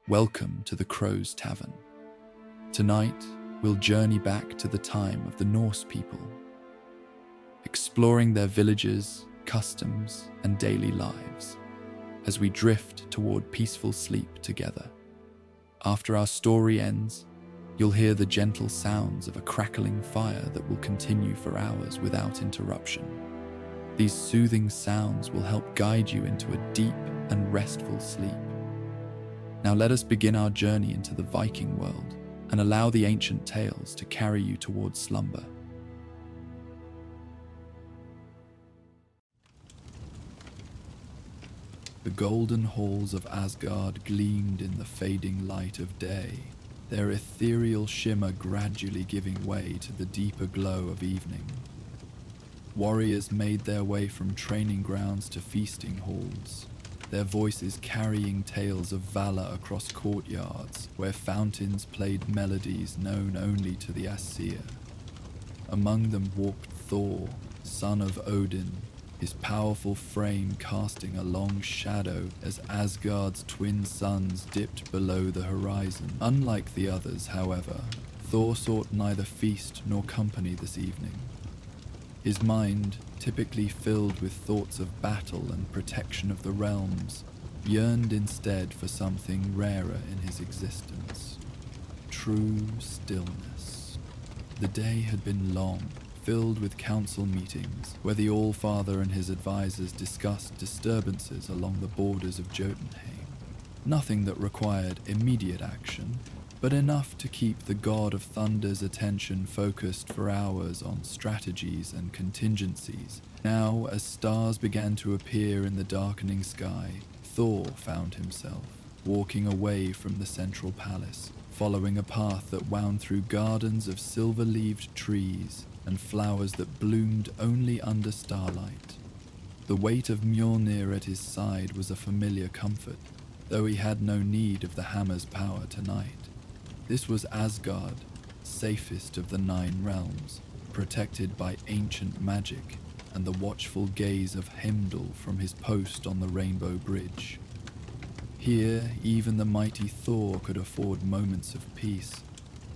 Welcome to the Crow's Tavern. Tonight, we'll journey back to the time of the Norse people, exploring their villages, customs, and daily lives as we drift toward peaceful sleep together. After our story ends, you'll hear the gentle sounds of a crackling fire that will continue for hours without interruption. These soothing sounds will help guide you into a deep and restful sleep. Now let us begin our journey into the Viking world and allow the ancient tales to carry you towards slumber. The golden halls of Asgard gleamed in the fading light of day, their ethereal shimmer gradually giving way to the deeper glow of evening. Warriors made their way from training grounds to feasting halls, their voices carrying tales of valor across courtyards where fountains played melodies known only to the Aesir. Among them walked Thor, son of Odin, his powerful frame casting a long shadow as Asgard's twin suns dipped below the horizon. Unlike the others, however, Thor sought neither feast nor company this evening. His mind, typically filled with thoughts of battle and protection of the realms, yearned instead for something rarer in his existence: true stillness. The day had been long, filled with council meetings where the All-Father and his advisors discussed disturbances along the borders of Jotunheim. Nothing that required immediate action, but enough to keep the God of Thunder's attention focused for hours on strategies and contingencies. Now, as stars began to appear in the darkening sky, Thor found himself walking away from the central palace, following a path that wound through gardens of silver-leaved trees and flowers that bloomed only under starlight. The weight of Mjolnir at his side was a familiar comfort, though he had no need of the hammer's power tonight. This was Asgard, safest of the 9 realms, protected by ancient magic and the watchful gaze of Heimdall from his post on the Rainbow Bridge. Here, even the mighty Thor could afford moments of peace,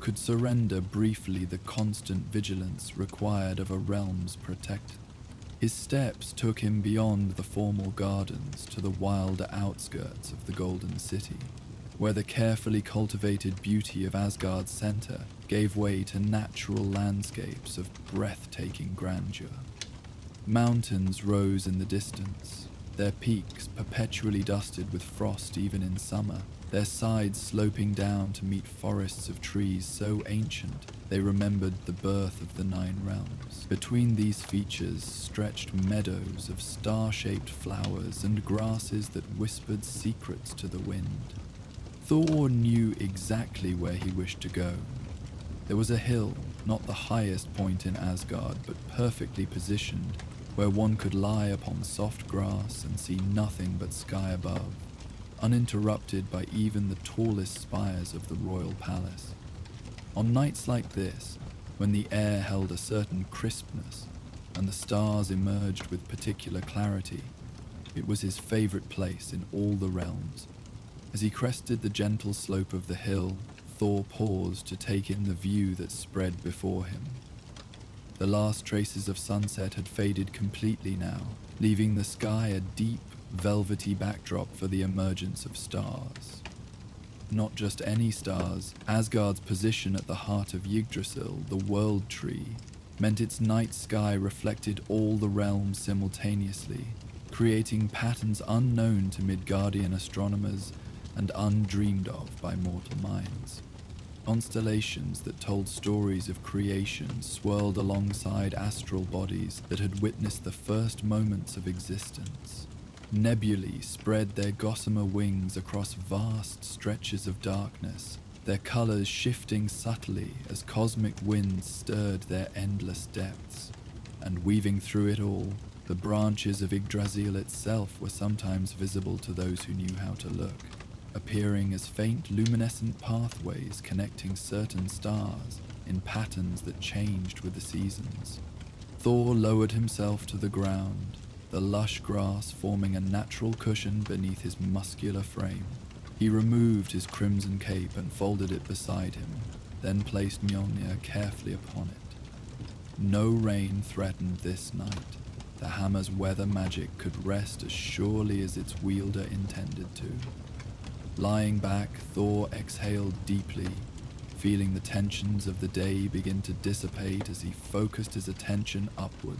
could surrender briefly the constant vigilance required of a realm's protector. His steps took him beyond the formal gardens to the wilder outskirts of the Golden City, where the carefully cultivated beauty of Asgard's center gave way to natural landscapes of breathtaking grandeur. Mountains rose in the distance, their peaks perpetually dusted with frost even in summer, their sides sloping down to meet forests of trees so ancient they remembered the birth of the 9 realms. Between these features stretched meadows of star-shaped flowers and grasses that whispered secrets to the wind. Thor knew exactly where he wished to go. There was a hill, not the highest point in Asgard, but perfectly positioned, where one could lie upon soft grass and see nothing but sky above, uninterrupted by even the tallest spires of the royal palace. On nights like this, when the air held a certain crispness and the stars emerged with particular clarity, it was his favorite place in all the realms. As he crested the gentle slope of the hill, Thor paused to take in the view that spread before him. The last traces of sunset had faded completely now, leaving the sky a deep, velvety backdrop for the emergence of stars. Not just any stars, Asgard's position at the heart of Yggdrasil, the World Tree, meant its night sky reflected all the realms simultaneously, creating patterns unknown to Midgardian astronomers and undreamed of by mortal minds. Constellations that told stories of creation swirled alongside astral bodies that had witnessed the first moments of existence. Nebulae spread their gossamer wings across vast stretches of darkness, their colors shifting subtly as cosmic winds stirred their endless depths. And weaving through it all, the branches of Yggdrasil itself were sometimes visible to those who knew how to look, appearing as faint luminescent pathways connecting certain stars in patterns that changed with the seasons. Thor lowered himself to the ground, the lush grass forming a natural cushion beneath his muscular frame. He removed his crimson cape and folded it beside him, then placed Mjolnir carefully upon it. No rain threatened this night. The hammer's weather magic could rest as surely as its wielder intended to. Lying back, Thor exhaled deeply, feeling the tensions of the day begin to dissipate as he focused his attention upward.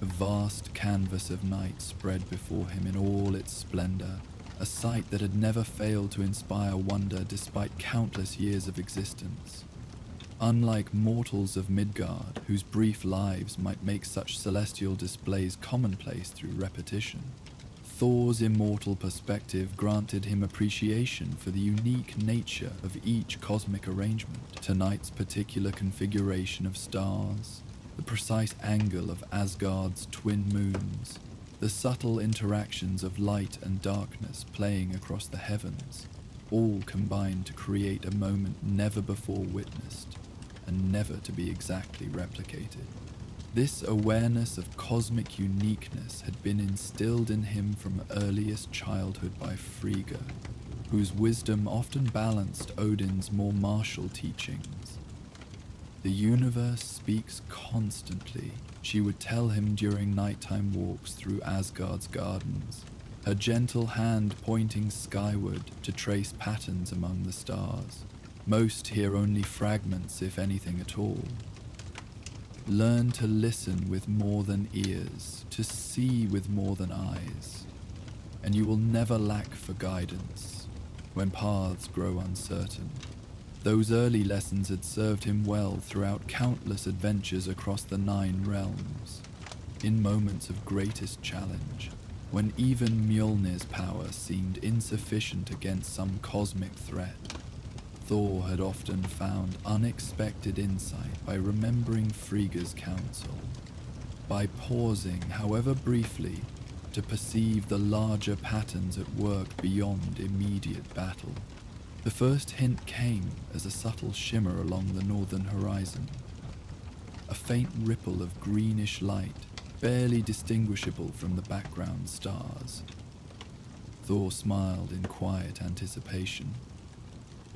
A vast canvas of night spread before him in all its splendor, a sight that had never failed to inspire wonder despite countless years of existence. Unlike mortals of Midgard, whose brief lives might make such celestial displays commonplace through repetition, Thor's immortal perspective granted him appreciation for the unique nature of each cosmic arrangement. Tonight's particular configuration of stars, the precise angle of Asgard's twin moons, the subtle interactions of light and darkness playing across the heavens, all combined to create a moment never before witnessed and never to be exactly replicated. This awareness of cosmic uniqueness had been instilled in him from earliest childhood by Frigga, whose wisdom often balanced Odin's more martial teachings. The universe speaks constantly, she would tell him during nighttime walks through Asgard's gardens, her gentle hand pointing skyward to trace patterns among the stars. Most hear only fragments, if anything at all. Learn to listen with more than ears, to see with more than eyes, and you will never lack for guidance when paths grow uncertain. Those early lessons had served him well throughout countless adventures across the 9 realms. In moments of greatest challenge, when even Mjolnir's power seemed insufficient against some cosmic threat, Thor had often found unexpected insight by remembering Frigga's counsel, by pausing, however briefly, to perceive the larger patterns at work beyond immediate battle. The first hint came as a subtle shimmer along the northern horizon, a faint ripple of greenish light, barely distinguishable from the background stars. Thor smiled in quiet anticipation.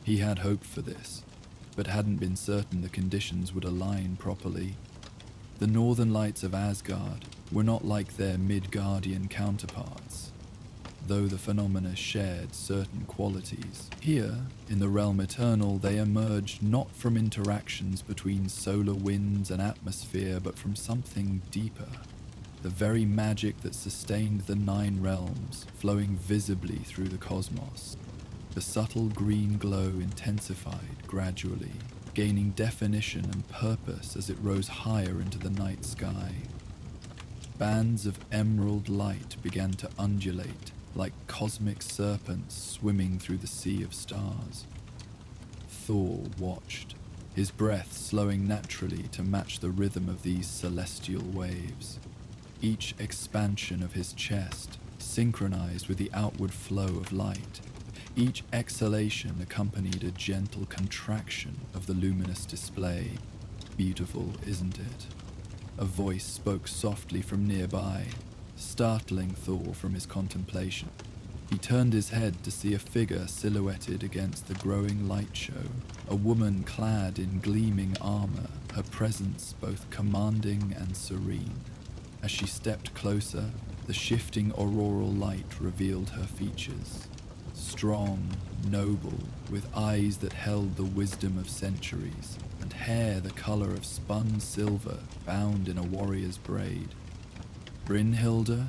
He had hoped for this, but hadn't been certain the conditions would align properly. The northern lights of Asgard were not like their Midgardian counterparts, though the phenomena shared certain qualities. Here, in the realm eternal, they emerged not from interactions between solar winds and atmosphere, but from something deeper. The very magic that sustained the 9 realms, flowing visibly through the cosmos. The subtle green glow intensified gradually, gaining definition and purpose as it rose higher into the night sky. Bands of emerald light began to undulate, like cosmic serpents swimming through the sea of stars. Thor watched, his breath slowing naturally to match the rhythm of these celestial waves. Each expansion of his chest synchronized with the outward flow of light. Each exhalation accompanied a gentle contraction of the luminous display. Beautiful, isn't it? A voice spoke softly from nearby, startling Thor from his contemplation. He turned his head to see a figure silhouetted against the growing light show, a woman clad in gleaming armor, her presence both commanding and serene. As she stepped closer, the shifting auroral light revealed her features. Strong, noble, with eyes that held the wisdom of centuries, and hair the color of spun silver bound in a warrior's braid. Brynhilde,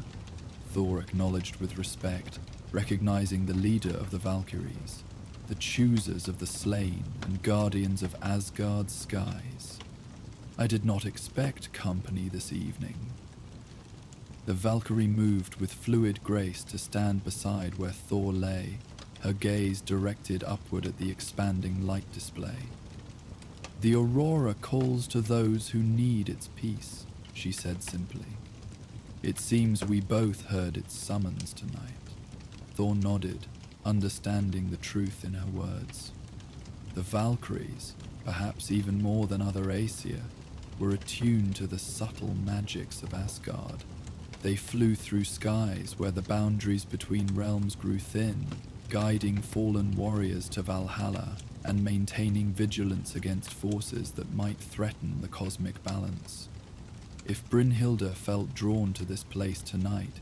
Thor acknowledged with respect, recognizing the leader of the Valkyries, the choosers of the slain and guardians of Asgard's skies. I did not expect company this evening. The Valkyrie moved with fluid grace to stand beside where Thor lay, her gaze directed upward at the expanding light display. The aurora calls to those who need its peace, she said simply. It seems we both heard its summons tonight. Thor nodded, understanding the truth in her words. The Valkyries, perhaps even more than other Aesir, were attuned to the subtle magics of Asgard. They flew through skies where the boundaries between realms grew thin, guiding fallen warriors to Valhalla and maintaining vigilance against forces that might threaten the cosmic balance. If Brynhilde felt drawn to this place tonight,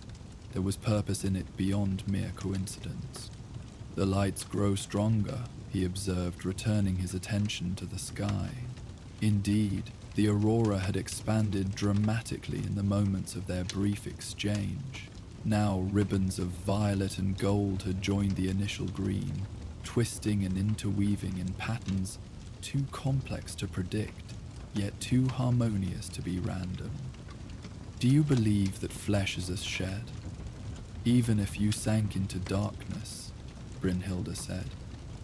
there was purpose in it beyond mere coincidence. The lights grow stronger, he observed, returning his attention to the sky. Indeed, the aurora had expanded dramatically in the moments of their brief exchange. Now ribbons of violet and gold had joined the initial green, twisting and interweaving in patterns too complex to predict, yet too harmonious to be random. Do you believe that flesh is a shed? Even if you sank into darkness, Brynhilde said,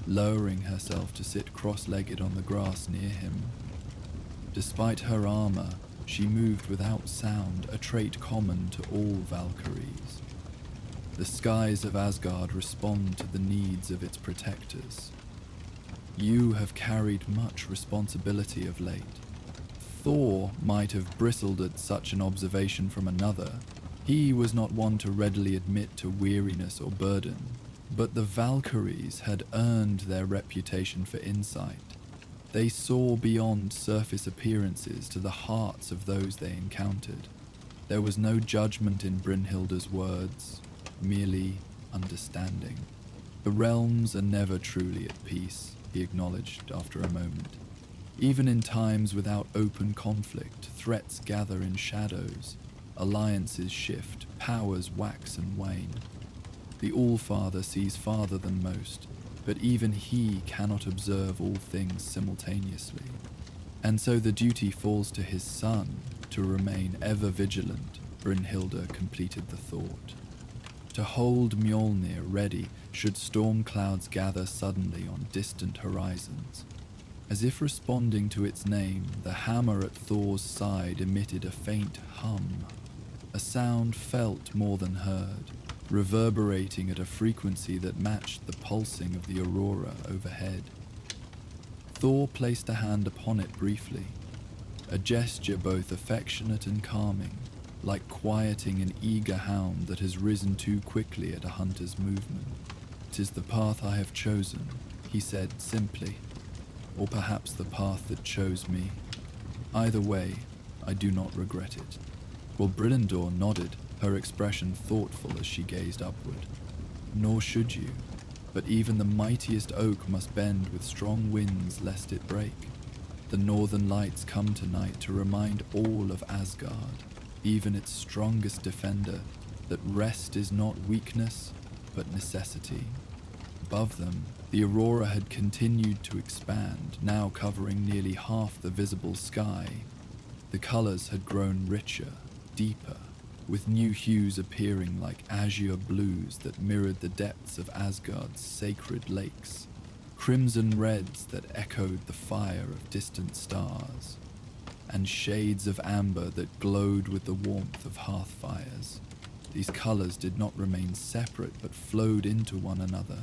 lowering herself to sit cross-legged on the grass near him. Despite her armor, she moved without sound, a trait common to all Valkyries. The skies of Asgard respond to the needs of its protectors. You have carried much responsibility of late. Thor might have bristled at such an observation from another. He was not one to readily admit to weariness or burden, but the Valkyries had earned their reputation for insight. They saw beyond surface appearances to the hearts of those they encountered. There was no judgment in Brynhilde's words, merely understanding. The realms are never truly at peace, he acknowledged after a moment. Even in times without open conflict, threats gather in shadows, alliances shift, powers wax and wane. The All-Father sees farther than most, but even he cannot observe all things simultaneously. And so the duty falls to his son to remain ever vigilant, Brynhilde completed the thought. To hold Mjolnir ready should storm clouds gather suddenly on distant horizons. As if responding to its name, the hammer at Thor's side emitted a faint hum, a sound felt more than heard, reverberating at a frequency that matched the pulsing of the aurora overhead. Thor placed a hand upon it briefly, a gesture both affectionate and calming, like quieting an eager hound that has risen too quickly at a hunter's movement. "'Tis the path I have chosen," he said simply, "or perhaps the path that chose me. Either way, I do not regret it." Well, Brynhilde nodded, her expression thoughtful as she gazed upward. "Nor should you, but even the mightiest oak must bend with strong winds lest it break. The northern lights come tonight to remind all of Asgard, even its strongest defender, that rest is not weakness, but necessity." Above them, the aurora had continued to expand, now covering nearly half the visible sky. The colors had grown richer, deeper, with new hues appearing like azure blues that mirrored the depths of Asgard's sacred lakes, crimson reds that echoed the fire of distant stars, and shades of amber that glowed with the warmth of hearth fires. These colors did not remain separate but flowed into one another,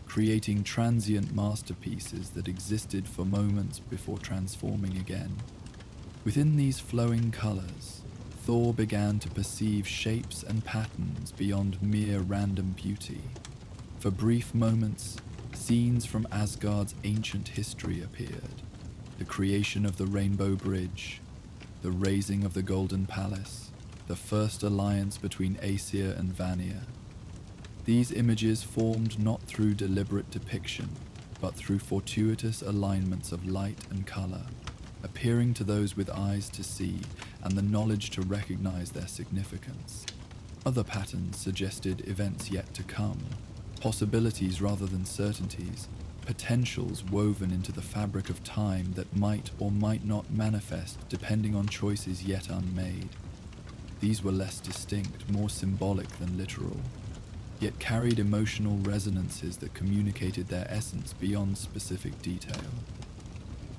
creating transient masterpieces that existed for moments before transforming again. Within these flowing colors, Thor began to perceive shapes and patterns beyond mere random beauty. For brief moments, scenes from Asgard's ancient history appeared. The creation of the Rainbow Bridge, the raising of the Golden Palace, the first alliance between Aesir and Vanir. These images formed not through deliberate depiction, but through fortuitous alignments of light and color, appearing to those with eyes to see and the knowledge to recognize their significance. Other patterns suggested events yet to come, possibilities rather than certainties, potentials woven into the fabric of time that might or might not manifest depending on choices yet unmade. These were less distinct, more symbolic than literal, yet carried emotional resonances that communicated their essence beyond specific detail.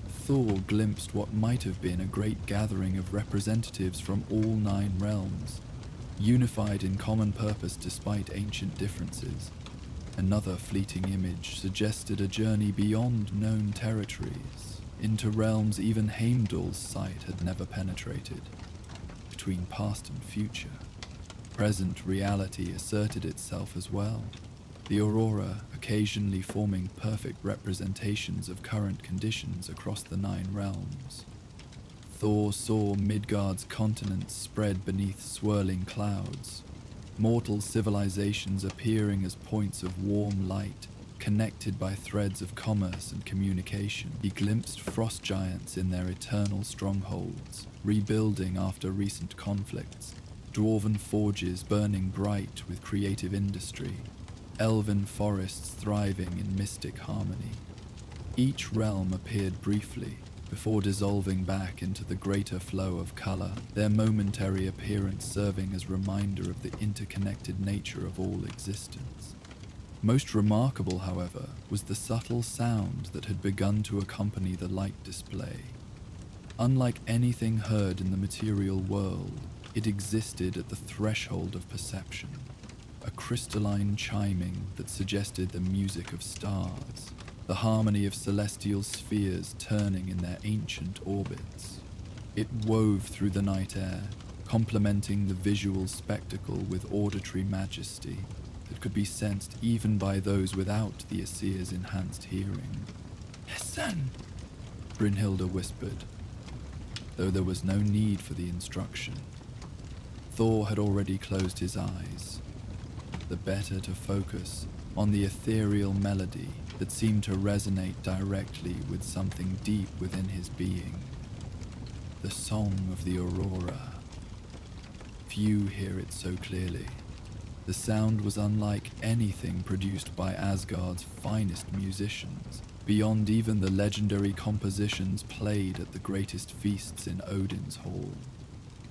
Thor glimpsed what might have been a great gathering of representatives from all 9 realms, unified in common purpose despite ancient differences. Another fleeting image suggested a journey beyond known territories, into realms even Heimdall's sight had never penetrated. Between past and future, present reality asserted itself as well. The aurora, a occasionally forming perfect representations of current conditions across the 9 realms. Thor saw Midgard's continents spread beneath swirling clouds, mortal civilizations appearing as points of warm light, connected by threads of commerce and communication. He glimpsed frost giants in their eternal strongholds, rebuilding after recent conflicts, dwarven forges burning bright with creative industry, elven forests thriving in mystic harmony. Each realm appeared briefly, before dissolving back into the greater flow of color, their momentary appearance serving as reminder of the interconnected nature of all existence. Most remarkable, however, was the subtle sound that had begun to accompany the light display. Unlike anything heard in the material world, it existed at the threshold of perception, a crystalline chiming that suggested the music of stars, the harmony of celestial spheres turning in their ancient orbits. It wove through the night air, complementing the visual spectacle with auditory majesty that could be sensed even by those without the Aesir's enhanced hearing. "Listen," Brynhilda whispered, though there was no need for the instruction. Thor had already closed his eyes, the better to focus on the ethereal melody that seemed to resonate directly with something deep within his being. The song of the aurora. Few hear it so clearly. The sound was unlike anything produced by Asgard's finest musicians, beyond even the legendary compositions played at the greatest feasts in Odin's hall.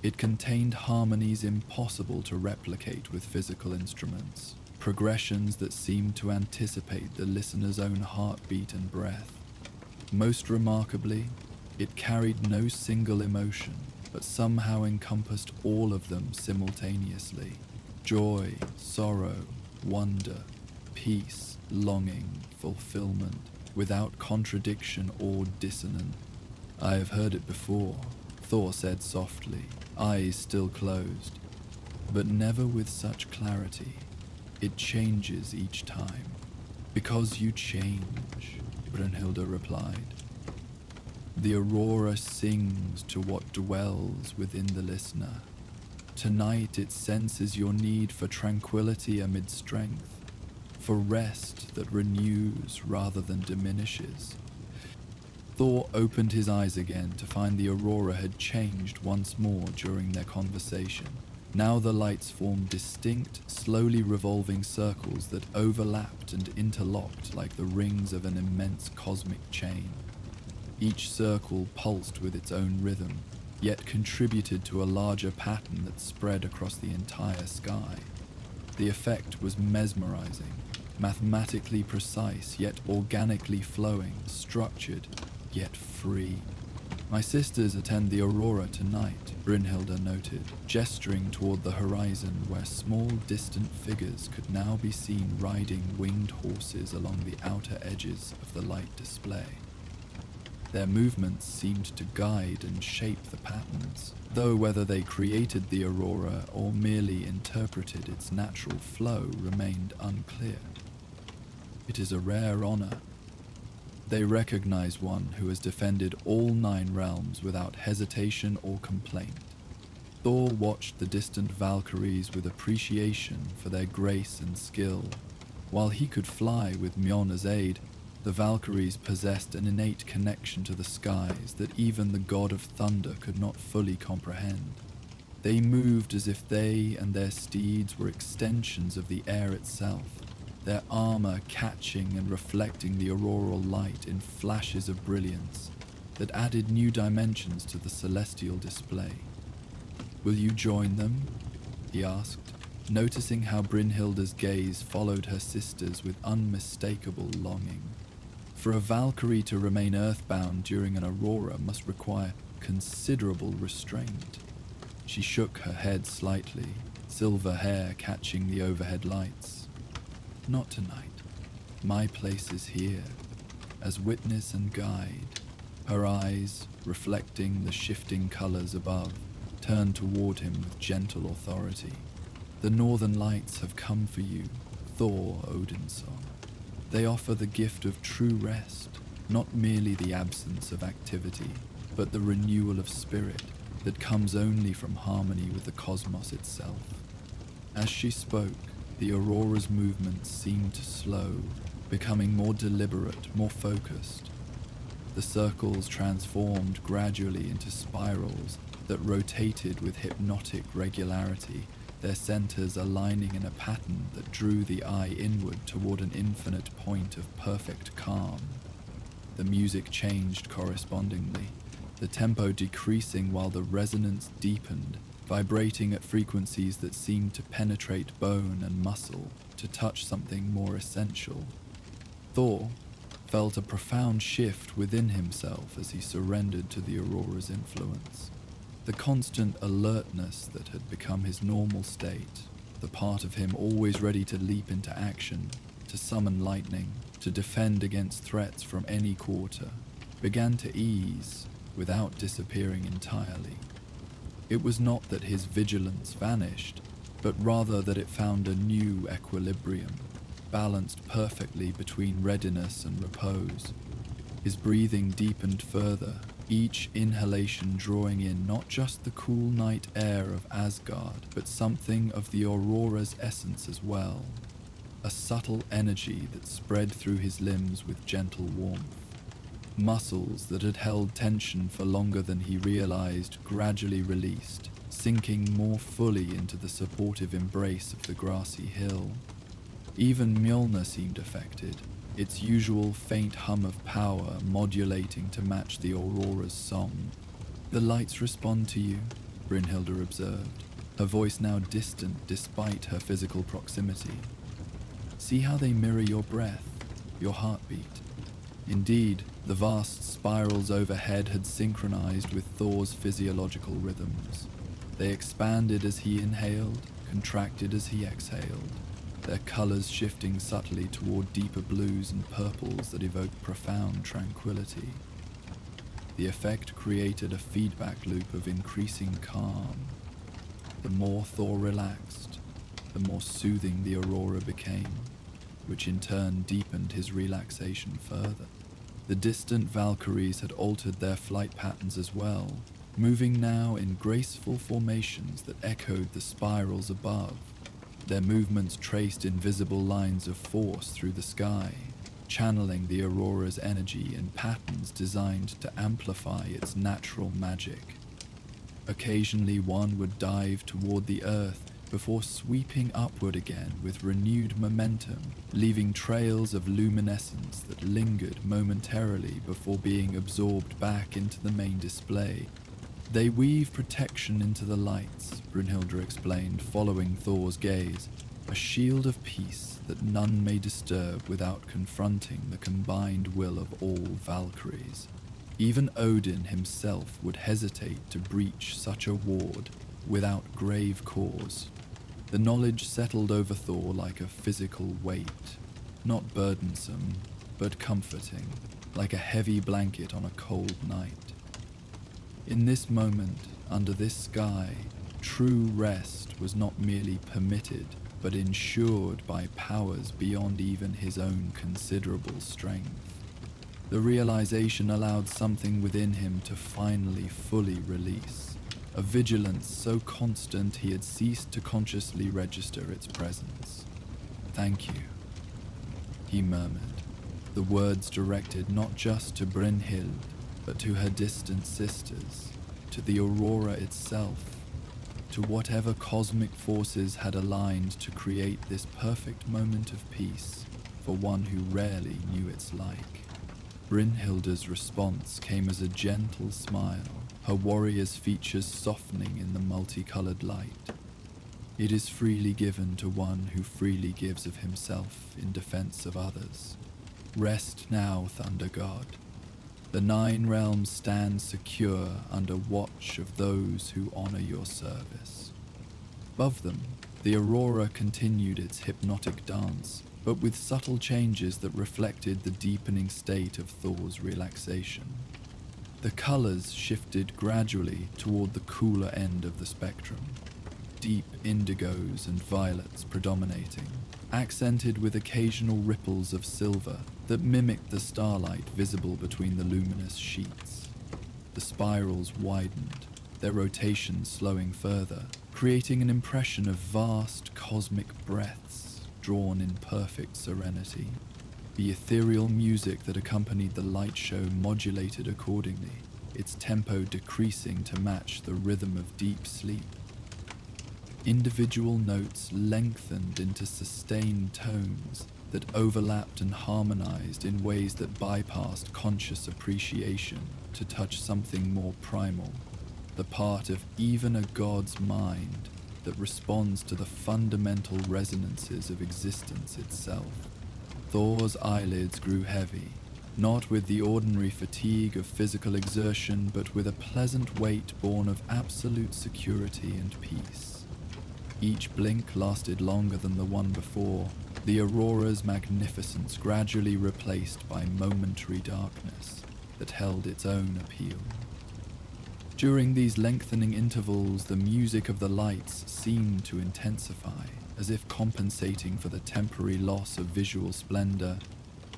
It contained harmonies impossible to replicate with physical instruments, progressions that seemed to anticipate the listener's own heartbeat and breath. Most remarkably, it carried no single emotion, but somehow encompassed all of them simultaneously. Joy, sorrow, wonder, peace, longing, fulfillment, without contradiction or dissonance. "I have heard it before," Thor said softly, eyes still closed, "but never with such clarity. It changes each time." "Because you change," Brynhilda replied. "The aurora sings to what dwells within the listener. Tonight it senses your need for tranquility amid strength, for rest that renews rather than diminishes." Thor opened his eyes again to find the aurora had changed once more during their conversation. Now the lights formed distinct, slowly revolving circles that overlapped and interlocked like the rings of an immense cosmic chain. Each circle pulsed with its own rhythm, yet contributed to a larger pattern that spread across the entire sky. The effect was mesmerizing, mathematically precise, yet organically flowing, structured, yet free. "My sisters attend the aurora tonight," Brynhilda noted, gesturing toward the horizon where small distant figures could now be seen riding winged horses along the outer edges of the light display. Their movements seemed to guide and shape the patterns, though whether they created the aurora or merely interpreted its natural flow remained unclear. "It is a rare honor." They recognize one who has defended all 9 realms without hesitation or complaint. Thor watched the distant Valkyries with appreciation for their grace and skill. While he could fly with Mjolnir's aid, the Valkyries possessed an innate connection to the skies that even the god of thunder could not fully comprehend. They moved as if they and their steeds were extensions of the air itself, their armor catching and reflecting the auroral light in flashes of brilliance that added new dimensions to the celestial display. "Will you join them?" he asked, noticing how Brynhilda's gaze followed her sister's with unmistakable longing. For a Valkyrie to remain earthbound during an aurora must require considerable restraint. She shook her head slightly, silver hair catching the overhead lights. "Not tonight. My place is here, as witness and guide." Her eyes, reflecting the shifting colors above, turned toward him with gentle authority. "The northern lights have come for you," Thor Odin song. They offer the gift of true rest, not merely the absence of activity, but the renewal of spirit that comes only from harmony with the cosmos itself. As she spoke, the aurora's movements seemed to slow, becoming more deliberate, more focused. The circles transformed gradually into spirals that rotated with hypnotic regularity, their centers aligning in a pattern that drew the eye inward toward an infinite point of perfect calm. The music changed correspondingly, the tempo decreasing while the resonance deepened, vibrating at frequencies that seemed to penetrate bone and muscle, to touch something more essential. Thor felt a profound shift within himself as he surrendered to the aurora's influence. The constant alertness that had become his normal state, the part of him always ready to leap into action, to summon lightning, to defend against threats from any quarter, began to ease without disappearing entirely. It was not that his vigilance vanished, but rather that it found a new equilibrium, balanced perfectly between readiness and repose. His breathing deepened further, each inhalation drawing in not just the cool night air of Asgard, but something of the aurora's essence as well, a subtle energy that spread through his limbs with gentle warmth. Muscles that had held tension for longer than he realized gradually released, sinking more fully into the supportive embrace of the grassy hill. Even Mjolnir seemed affected, its usual faint hum of power modulating to match the aurora's song. "The lights respond to you," Brynhilda observed, her voice now distant despite her physical proximity. "See how they mirror your breath, your heartbeat." Indeed, the vast spirals overhead had synchronized with Thor's physiological rhythms. They expanded as he inhaled, contracted as he exhaled, their colors shifting subtly toward deeper blues and purples that evoked profound tranquility. The effect created a feedback loop of increasing calm. The more Thor relaxed, the more soothing the aurora became, which in turn deepened his relaxation further. The distant Valkyries had altered their flight patterns as well, moving now in graceful formations that echoed the spirals above. Their movements traced invisible lines of force through the sky, channeling the aurora's energy in patterns designed to amplify its natural magic. Occasionally one would dive toward the earth before sweeping upward again with renewed momentum, leaving trails of luminescence that lingered momentarily before being absorbed back into the main display. "They weave protection into the lights," Brynhilda explained, following Thor's gaze, "a shield of peace that none may disturb without confronting the combined will of all Valkyries. Even Odin himself would hesitate to breach such a ward without grave cause." The knowledge settled over Thor like a physical weight, not burdensome, but comforting, like a heavy blanket on a cold night. In this moment, under this sky, true rest was not merely permitted, but ensured by powers beyond even his own considerable strength. The realization allowed something within him to finally fully release, a vigilance so constant he had ceased to consciously register its presence. "Thank you," he murmured, the words directed not just to Brynhild, but to her distant sisters, to the aurora itself, to whatever cosmic forces had aligned to create this perfect moment of peace for one who rarely knew its like. Brynhilda's response came as a gentle smile, her warrior's features softening in the multicolored light. "It is freely given to one who freely gives of himself in defense of others. Rest now, Thunder God. The 9 realms stand secure under watch of those who honor your service." Above them, the aurora continued its hypnotic dance, but with subtle changes that reflected the deepening state of Thor's relaxation. The colors shifted gradually toward the cooler end of the spectrum. deep indigos and violets predominating, accented with occasional ripples of silver that mimicked the starlight visible between the luminous sheets. The spirals widened, their rotation slowing further, creating an impression of vast cosmic breaths drawn in perfect serenity. The ethereal music that accompanied the light show modulated accordingly, its tempo decreasing to match the rhythm of deep sleep. Individual notes lengthened into sustained tones that overlapped and harmonized in ways that bypassed conscious appreciation to touch something more primal, the part of even a god's mind that responds to the fundamental resonances of existence itself. Thor's eyelids grew heavy, not with the ordinary fatigue of physical exertion, but with a pleasant weight born of absolute security and peace. Each blink lasted longer than the one before, the aurora's magnificence gradually replaced by momentary darkness that held its own appeal. During these lengthening intervals, the music of the lights seemed to intensify, as if compensating for the temporary loss of visual splendor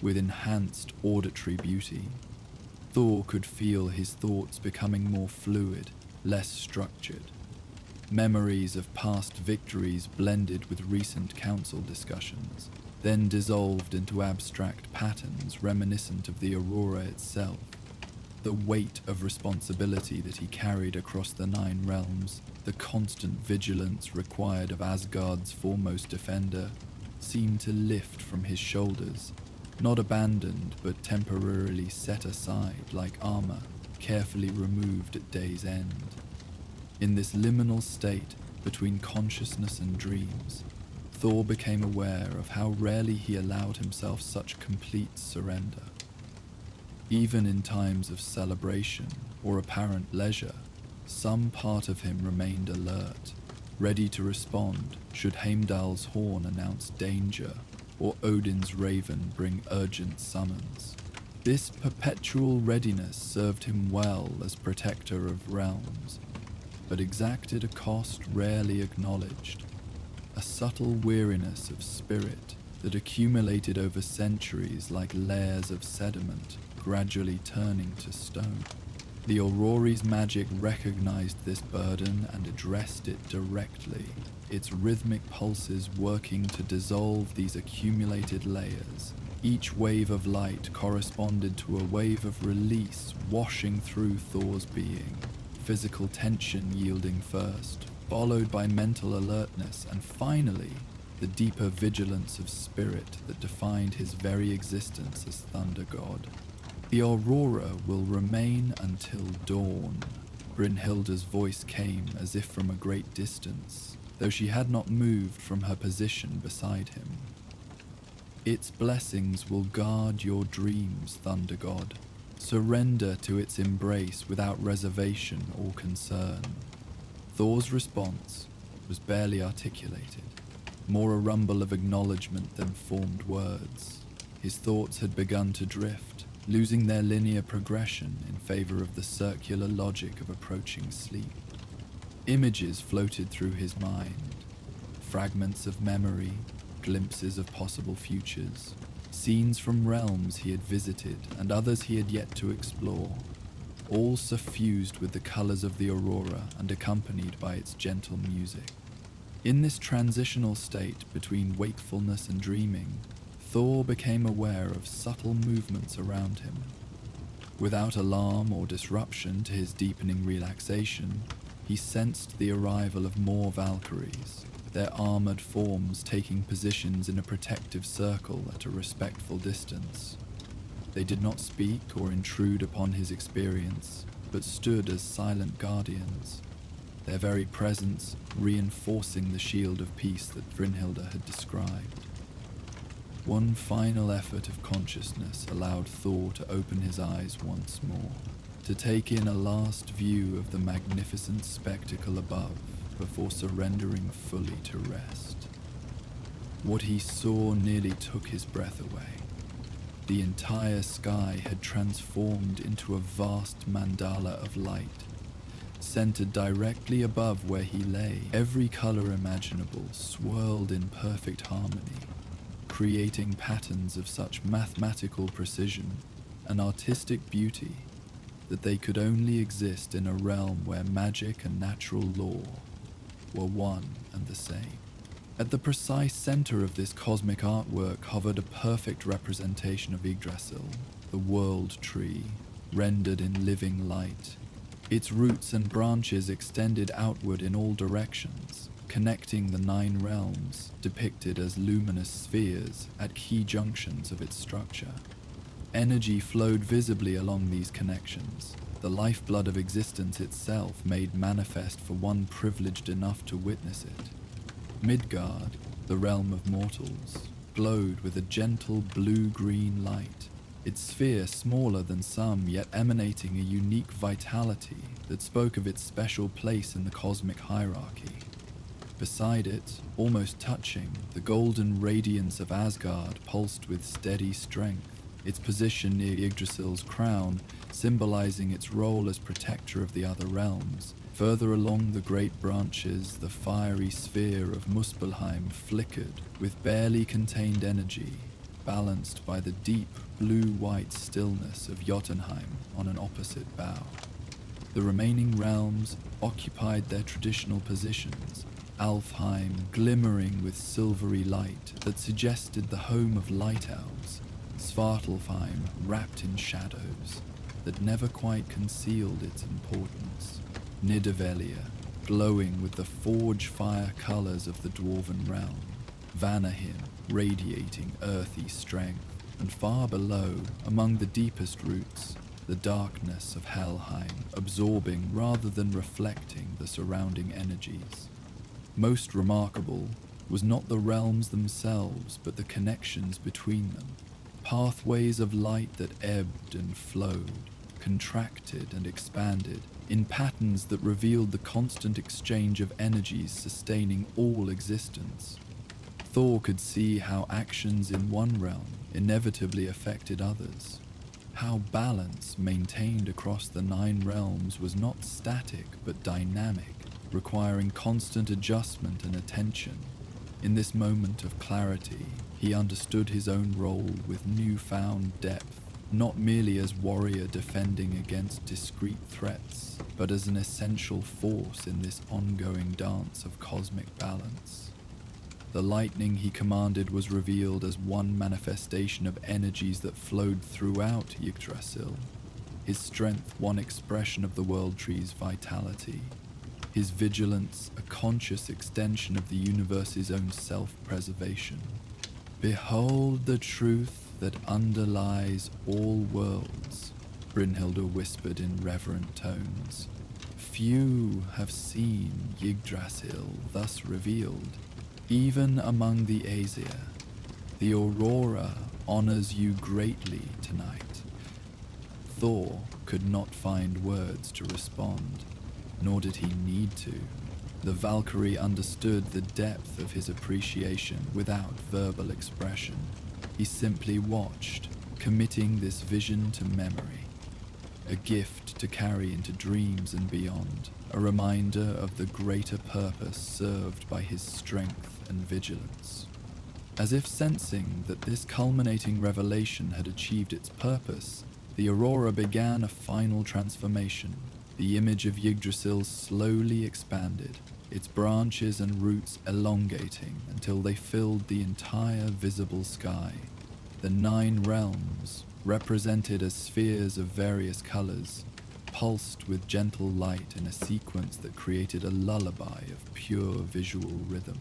with enhanced auditory beauty. Thor could feel his thoughts becoming more fluid, less structured. Memories of past victories blended with recent council discussions, then dissolved into abstract patterns reminiscent of the aurora itself. The weight of responsibility that he carried across the 9 realms, the constant vigilance required of Asgard's foremost defender, seemed to lift from his shoulders, not abandoned but temporarily set aside like armor carefully removed at day's end. In this liminal state between consciousness and dreams, Thor became aware of how rarely he allowed himself such complete surrender. Even in times of celebration or apparent leisure, some part of him remained alert, ready to respond should Heimdall's horn announce danger or Odin's raven bring urgent summons. This perpetual readiness served him well as protector of realms, but exacted a cost rarely acknowledged, a subtle weariness of spirit that accumulated over centuries like layers of sediment gradually turning to stone. The Aurora's magic recognized this burden and addressed it directly, its rhythmic pulses working to dissolve these accumulated layers. Each wave of light corresponded to a wave of release washing through Thor's being, physical tension yielding first, followed by mental alertness, and finally, the deeper vigilance of spirit that defined his very existence as Thunder God. The Aurora will remain until dawn. Brynhilda's voice came as if from a great distance, though she had not moved from her position beside him. Its blessings will guard your dreams, Thunder God. Surrender to its embrace without reservation or concern. Thor's response was barely articulated, more a rumble of acknowledgement than formed words. His thoughts had begun to drift, losing their linear progression in favor of the circular logic of approaching sleep. Images floated through his mind, fragments of memory, glimpses of possible futures, scenes from realms he had visited and others he had yet to explore, all suffused with the colors of the aurora and accompanied by its gentle music. In this transitional state between wakefulness and dreaming, Thor became aware of subtle movements around him. Without alarm or disruption to his deepening relaxation, he sensed the arrival of more Valkyries, their armored forms taking positions in a protective circle at a respectful distance. They did not speak or intrude upon his experience, but stood as silent guardians, their very presence reinforcing the shield of peace that Brynhilda had described. One final effort of consciousness allowed Thor to open his eyes once more, to take in a last view of the magnificent spectacle above before surrendering fully to rest. What he saw nearly took his breath away. The entire sky had transformed into a vast mandala of light, centered directly above where he lay. Every color imaginable swirled in perfect harmony, creating patterns of such mathematical precision and artistic beauty that they could only exist in a realm where magic and natural law were one and the same. At the precise center of this cosmic artwork hovered a perfect representation of Yggdrasil, the world tree, rendered in living light. Its roots and branches extended outward in all directions, connecting the 9 realms, depicted as luminous spheres at key junctions of its structure. Energy flowed visibly along these connections, the lifeblood of existence itself made manifest for one privileged enough to witness it. Midgard, the realm of mortals, glowed with a gentle blue-green light, its sphere smaller than some, yet emanating a unique vitality that spoke of its special place in the cosmic hierarchy. Beside it, almost touching, the golden radiance of Asgard pulsed with steady strength, its position near Yggdrasil's crown symbolizing its role as protector of the other realms. Further along the great branches, the fiery sphere of Muspelheim flickered with barely contained energy, balanced by the deep blue-white stillness of Jotunheim on an opposite bow. The remaining realms occupied their traditional positions, Alfheim glimmering with silvery light that suggested the home of light elves, Svartalfheim wrapped in shadows that never quite concealed its importance, Nidavellir glowing with the forge fire colors of the dwarven realm, Vanaheim radiating earthy strength, and far below, among the deepest roots, the darkness of Helheim absorbing rather than reflecting the surrounding energies. Most remarkable was not the realms themselves, but the connections between them, pathways of light that ebbed and flowed, contracted and expanded, in patterns that revealed the constant exchange of energies sustaining all existence. Thor could see how actions in one realm inevitably affected others, how balance maintained across the 9 realms was not static but dynamic, requiring constant adjustment and attention. In this moment of clarity, he understood his own role with newfound depth, not merely as warrior defending against discrete threats, but as an essential force in this ongoing dance of cosmic balance. The lightning he commanded was revealed as one manifestation of energies that flowed throughout Yggdrasil, his strength one expression of the world tree's vitality, his vigilance a conscious extension of the universe's own self-preservation. "Behold the truth that underlies all worlds," Brynhilda whispered in reverent tones. "Few have seen Yggdrasil thus revealed. Even among the Aesir, the Aurora honors you greatly tonight." Thor could not find words to respond, nor did he need to. The Valkyrie understood the depth of his appreciation without verbal expression. He simply watched, committing this vision to memory, a gift to carry into dreams and beyond, a reminder of the greater purpose served by his strength and vigilance. As if sensing that this culminating revelation had achieved its purpose, the Aurora began a final transformation. The image of Yggdrasil slowly expanded, its branches and roots elongating until they filled the entire visible sky. The 9 realms, represented as spheres of various colors, pulsed with gentle light in a sequence that created a lullaby of pure visual rhythm.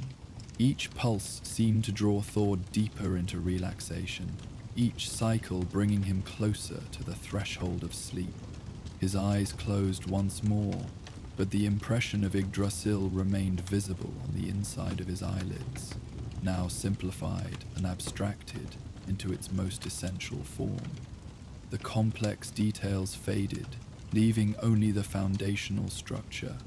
Each pulse seemed to draw Thor deeper into relaxation, each cycle bringing him closer to the threshold of sleep. His eyes closed once more, but the impression of Yggdrasil remained visible on the inside of his eyelids, now simplified and abstracted into its most essential form. The complex details faded, leaving only the foundational structure,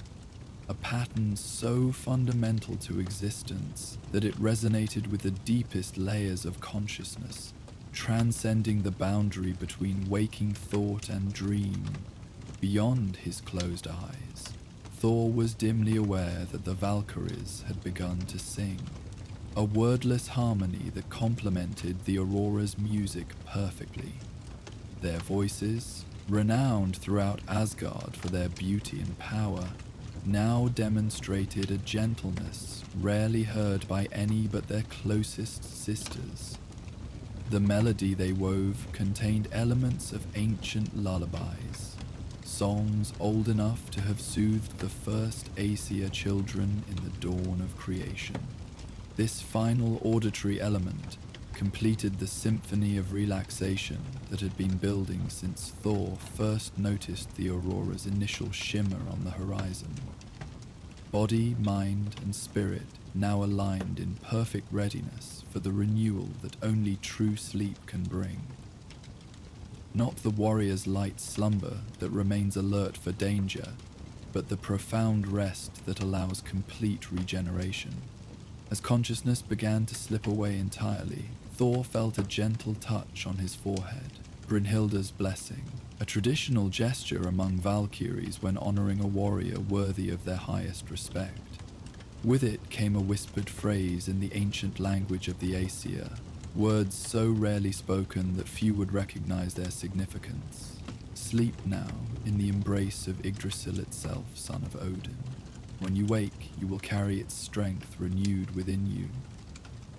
a pattern so fundamental to existence that it resonated with the deepest layers of consciousness, transcending the boundary between waking thought and dream. Beyond his closed eyes, Thor was dimly aware that the Valkyries had begun to sing, a wordless harmony that complemented the Aurora's music perfectly. Their voices, renowned throughout Asgard for their beauty and power, now demonstrated a gentleness rarely heard by any but their closest sisters. The melody they wove contained elements of ancient lullabies, songs old enough to have soothed the first Aesir children in the dawn of creation. This final auditory element completed the symphony of relaxation that had been building since Thor first noticed the Aurora's initial shimmer on the horizon. Body, mind, and spirit now aligned in perfect readiness for the renewal that only true sleep can bring. Not the warrior's light slumber that remains alert for danger, but the profound rest that allows complete regeneration. As consciousness began to slip away entirely, Thor felt a gentle touch on his forehead, Brynhilda's blessing, a traditional gesture among Valkyries when honoring a warrior worthy of their highest respect. With it came a whispered phrase in the ancient language of the Aesir, words so rarely spoken that few would recognize their significance. Sleep now in the embrace of Yggdrasil itself, son of Odin. When you wake, you will carry its strength renewed within you.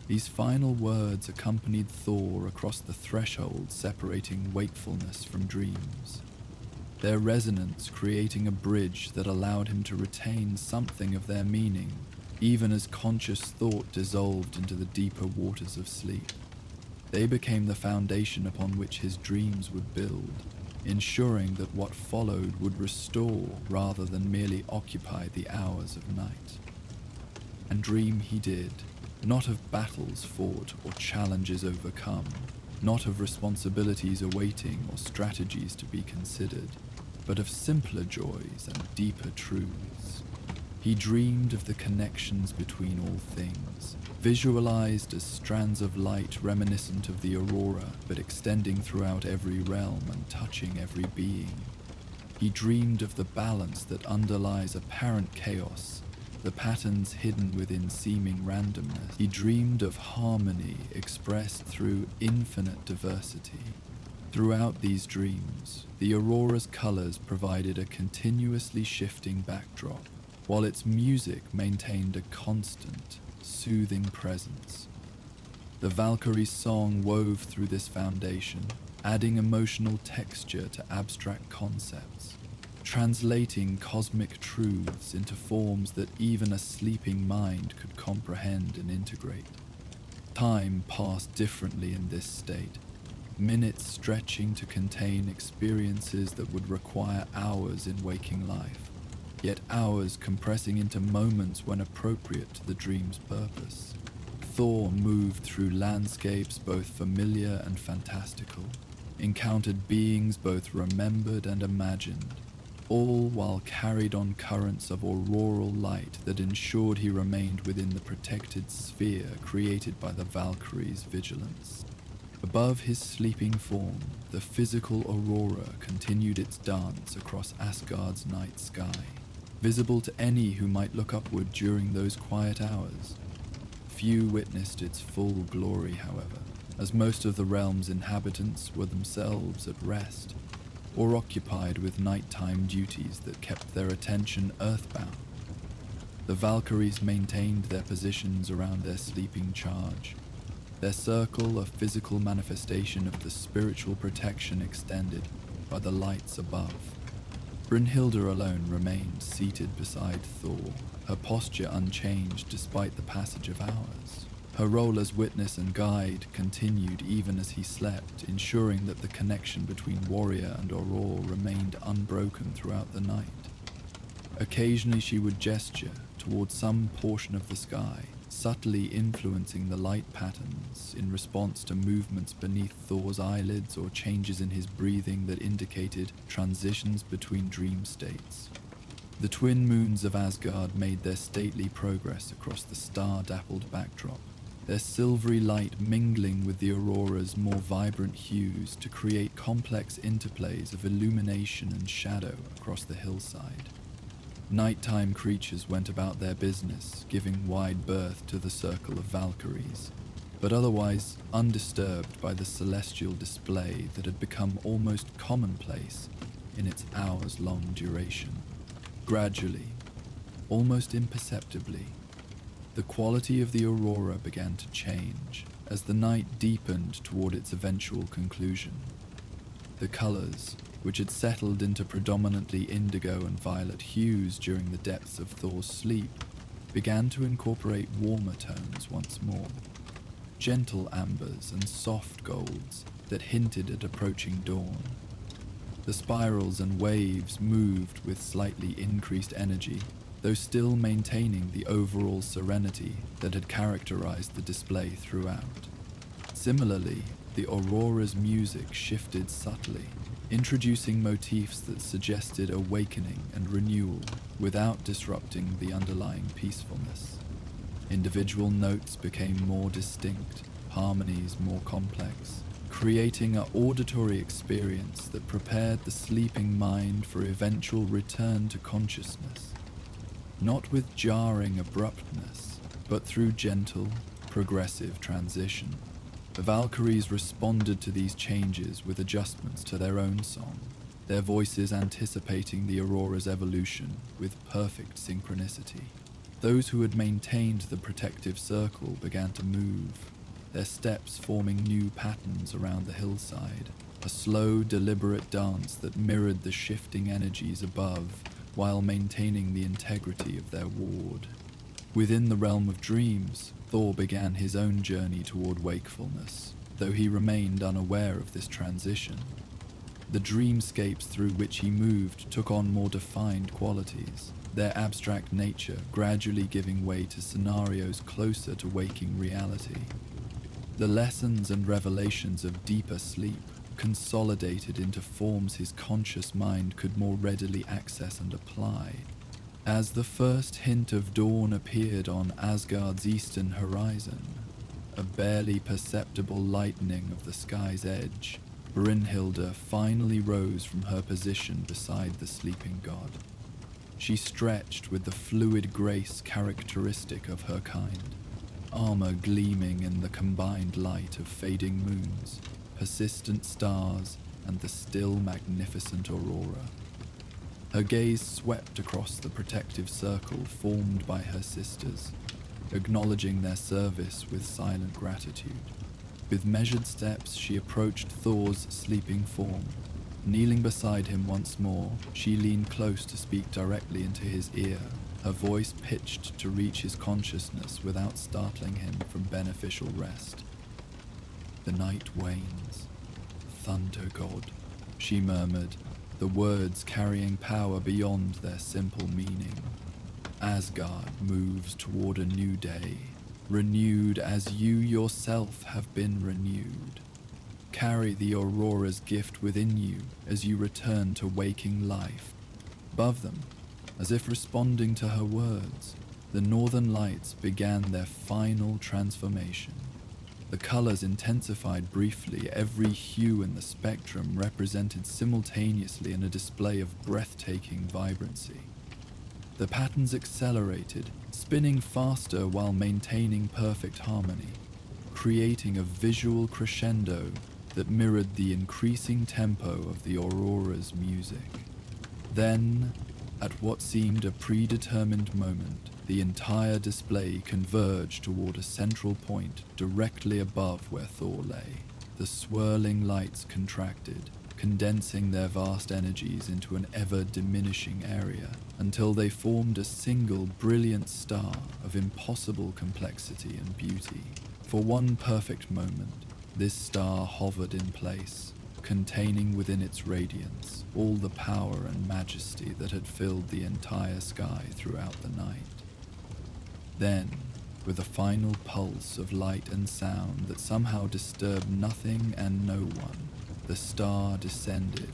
These final words accompanied Thor across the threshold separating wakefulness from dreams, their resonance creating a bridge that allowed him to retain something of their meaning, even as conscious thought dissolved into the deeper waters of sleep. They became the foundation upon which his dreams would build, ensuring that what followed would restore rather than merely occupy the hours of night. And dream he did, not of battles fought or challenges overcome, not of responsibilities awaiting or strategies to be considered, but of simpler joys and deeper truths. He dreamed of the connections between all things, visualized as strands of light reminiscent of the aurora, but extending throughout every realm and touching every being. He dreamed of the balance that underlies apparent chaos, the patterns hidden within seeming randomness. He dreamed of harmony expressed through infinite diversity. Throughout these dreams, the aurora's colors provided a continuously shifting backdrop, while its music maintained a constant, soothing presence. The Valkyrie's song wove through this foundation, adding emotional texture to abstract concepts, translating cosmic truths into forms that even a sleeping mind could comprehend and integrate. Time passed differently in this state, minutes stretching to contain experiences that would require hours in waking life, yet hours compressing into moments when appropriate to the dream's purpose. Thor moved through landscapes both familiar and fantastical, encountered beings both remembered and imagined, all while carried on currents of auroral light that ensured he remained within the protected sphere created by the Valkyrie's vigilance. Above his sleeping form, the physical aurora continued its dance across Asgard's night sky, visible to any who might look upward during those quiet hours. Few witnessed its full glory, however, as most of the realm's inhabitants were themselves at rest, or occupied with nighttime duties that kept their attention earthbound. The Valkyries maintained their positions around their sleeping charge, their circle of physical manifestation of the spiritual protection extended by the lights above. Brynhilda alone remained seated beside Thor, her posture unchanged despite the passage of hours. Her role as witness and guide continued even as he slept, ensuring that the connection between warrior and aurora remained unbroken throughout the night. Occasionally she would gesture towards some portion of the sky, subtly influencing the light patterns in response to movements beneath Thor's eyelids or changes in his breathing that indicated transitions between dream states. The twin moons of Asgard made their stately progress across the star-dappled backdrop, their silvery light mingling with the aurora's more vibrant hues to create complex interplays of illumination and shadow across the hillside. Nighttime creatures went about their business, giving wide berth to the circle of Valkyries, but otherwise undisturbed by the celestial display that had become almost commonplace in its hours-long duration. Gradually, almost imperceptibly, the quality of the aurora began to change as the night deepened toward its eventual conclusion. The colors, which had settled into predominantly indigo and violet hues during the depths of Thor's sleep, began to incorporate warmer tones once more. Gentle ambers and soft golds that hinted at approaching dawn. The spirals and waves moved with slightly increased energy, though still maintaining the overall serenity that had characterized the display throughout. Similarly, the aurora's music shifted subtly, introducing motifs that suggested awakening and renewal without disrupting the underlying peacefulness. Individual notes became more distinct, harmonies more complex, creating an auditory experience that prepared the sleeping mind for eventual return to consciousness, not with jarring abruptness, but through gentle, progressive transition. The Valkyries responded to these changes with adjustments to their own song, their voices anticipating the aurora's evolution with perfect synchronicity. Those who had maintained the protective circle began to move, their steps forming new patterns around the hillside, a slow, deliberate dance that mirrored the shifting energies above while maintaining the integrity of their ward. Within the realm of dreams, Thor began his own journey toward wakefulness, though he remained unaware of this transition. The dreamscapes through which he moved took on more defined qualities, their abstract nature gradually giving way to scenarios closer to waking reality. The lessons and revelations of deeper sleep consolidated into forms his conscious mind could more readily access and apply. As the first hint of dawn appeared on Asgard's eastern horizon, a barely perceptible lightening of the sky's edge, Brynhilde finally rose from her position beside the sleeping god. She stretched with the fluid grace characteristic of her kind, armor gleaming in the combined light of fading moons, persistent stars, and the still magnificent aurora. Her gaze swept across the protective circle formed by her sisters, acknowledging their service with silent gratitude. With measured steps, she approached Thor's sleeping form. Kneeling beside him once more, she leaned close to speak directly into his ear, her voice pitched to reach his consciousness without startling him from beneficial rest. "The night wanes. Thunder God," she murmured, the words carrying power beyond their simple meaning. "Asgard moves toward a new day, renewed as you yourself have been renewed. Carry the aurora's gift within you as you return to waking life." Above them, as if responding to her words, the northern lights began their final transformation. The colors intensified briefly, every hue in the spectrum represented simultaneously in a display of breathtaking vibrancy. The patterns accelerated, spinning faster while maintaining perfect harmony, creating a visual crescendo that mirrored the increasing tempo of the aurora's music. Then, at what seemed a predetermined moment, the entire display converged toward a central point directly above where Thor lay. The swirling lights contracted, condensing their vast energies into an ever-diminishing area, until they formed a single brilliant star of impossible complexity and beauty. For one perfect moment, this star hovered in place, containing within its radiance all the power and majesty that had filled the entire sky throughout the night. Then, with a final pulse of light and sound that somehow disturbed nothing and no one, the star descended,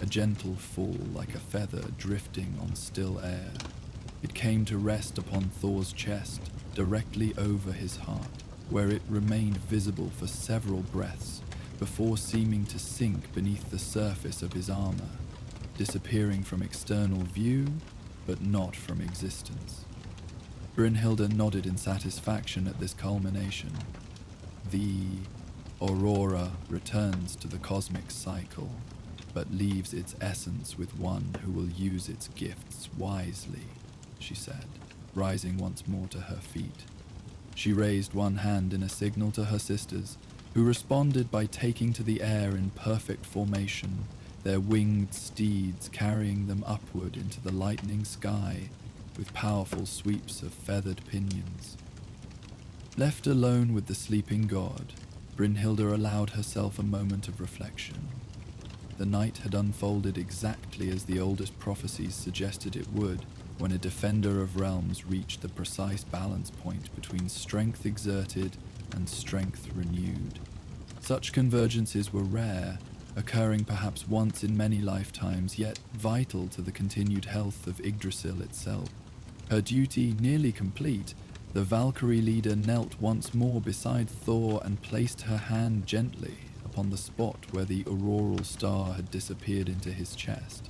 a gentle fall like a feather drifting on still air. It came to rest upon Thor's chest, directly over his heart, where it remained visible for several breaths before seeming to sink beneath the surface of his armor, disappearing from external view but not from existence. Brynhilde nodded in satisfaction at this culmination. The aurora returns to the cosmic cycle, but leaves its essence with one who will use its gifts wisely, she said, rising once more to her feet. She raised one hand in a signal to her sisters, who responded by taking to the air in perfect formation, their winged steeds carrying them upward into the lightning sky with powerful sweeps of feathered pinions. Left alone with the sleeping god, Brynhilde allowed herself a moment of reflection. The night had unfolded exactly as the oldest prophecies suggested it would, when a defender of realms reached the precise balance point between strength exerted and strength renewed. Such convergences were rare, occurring perhaps once in many lifetimes, yet vital to the continued health of Yggdrasil itself. Her duty nearly complete, the Valkyrie leader knelt once more beside Thor and placed her hand gently upon the spot where the auroral star had disappeared into his chest.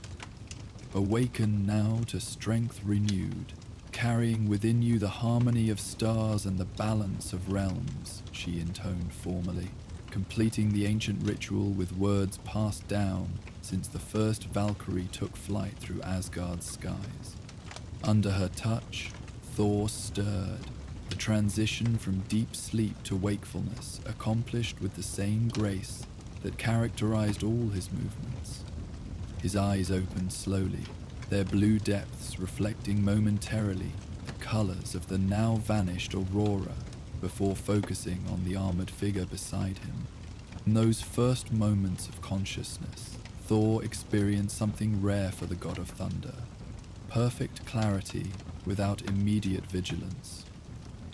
Awaken now to strength renewed, carrying within you the harmony of stars and the balance of realms, she intoned formally, completing the ancient ritual with words passed down since the first Valkyrie took flight through Asgard's skies. Under her touch, Thor stirred, the transition from deep sleep to wakefulness accomplished with the same grace that characterized all his movements. His eyes opened slowly, their blue depths reflecting momentarily the colors of the now vanished aurora before focusing on the armored figure beside him. In those first moments of consciousness, Thor experienced something rare for the god of thunder: perfect clarity without immediate vigilance.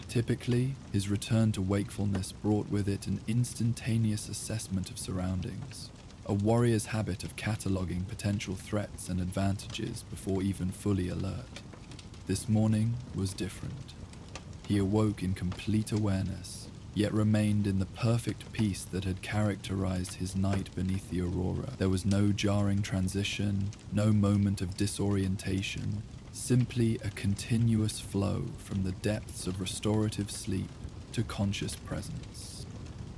Typically, his return to wakefulness brought with it an instantaneous assessment of surroundings, a warrior's habit of cataloging potential threats and advantages before even fully alert. This morning was different. He awoke in complete awareness, yet remained in the perfect peace that had characterized his night beneath the aurora. There was no jarring transition, no moment of disorientation, simply a continuous flow from the depths of restorative sleep to conscious presence.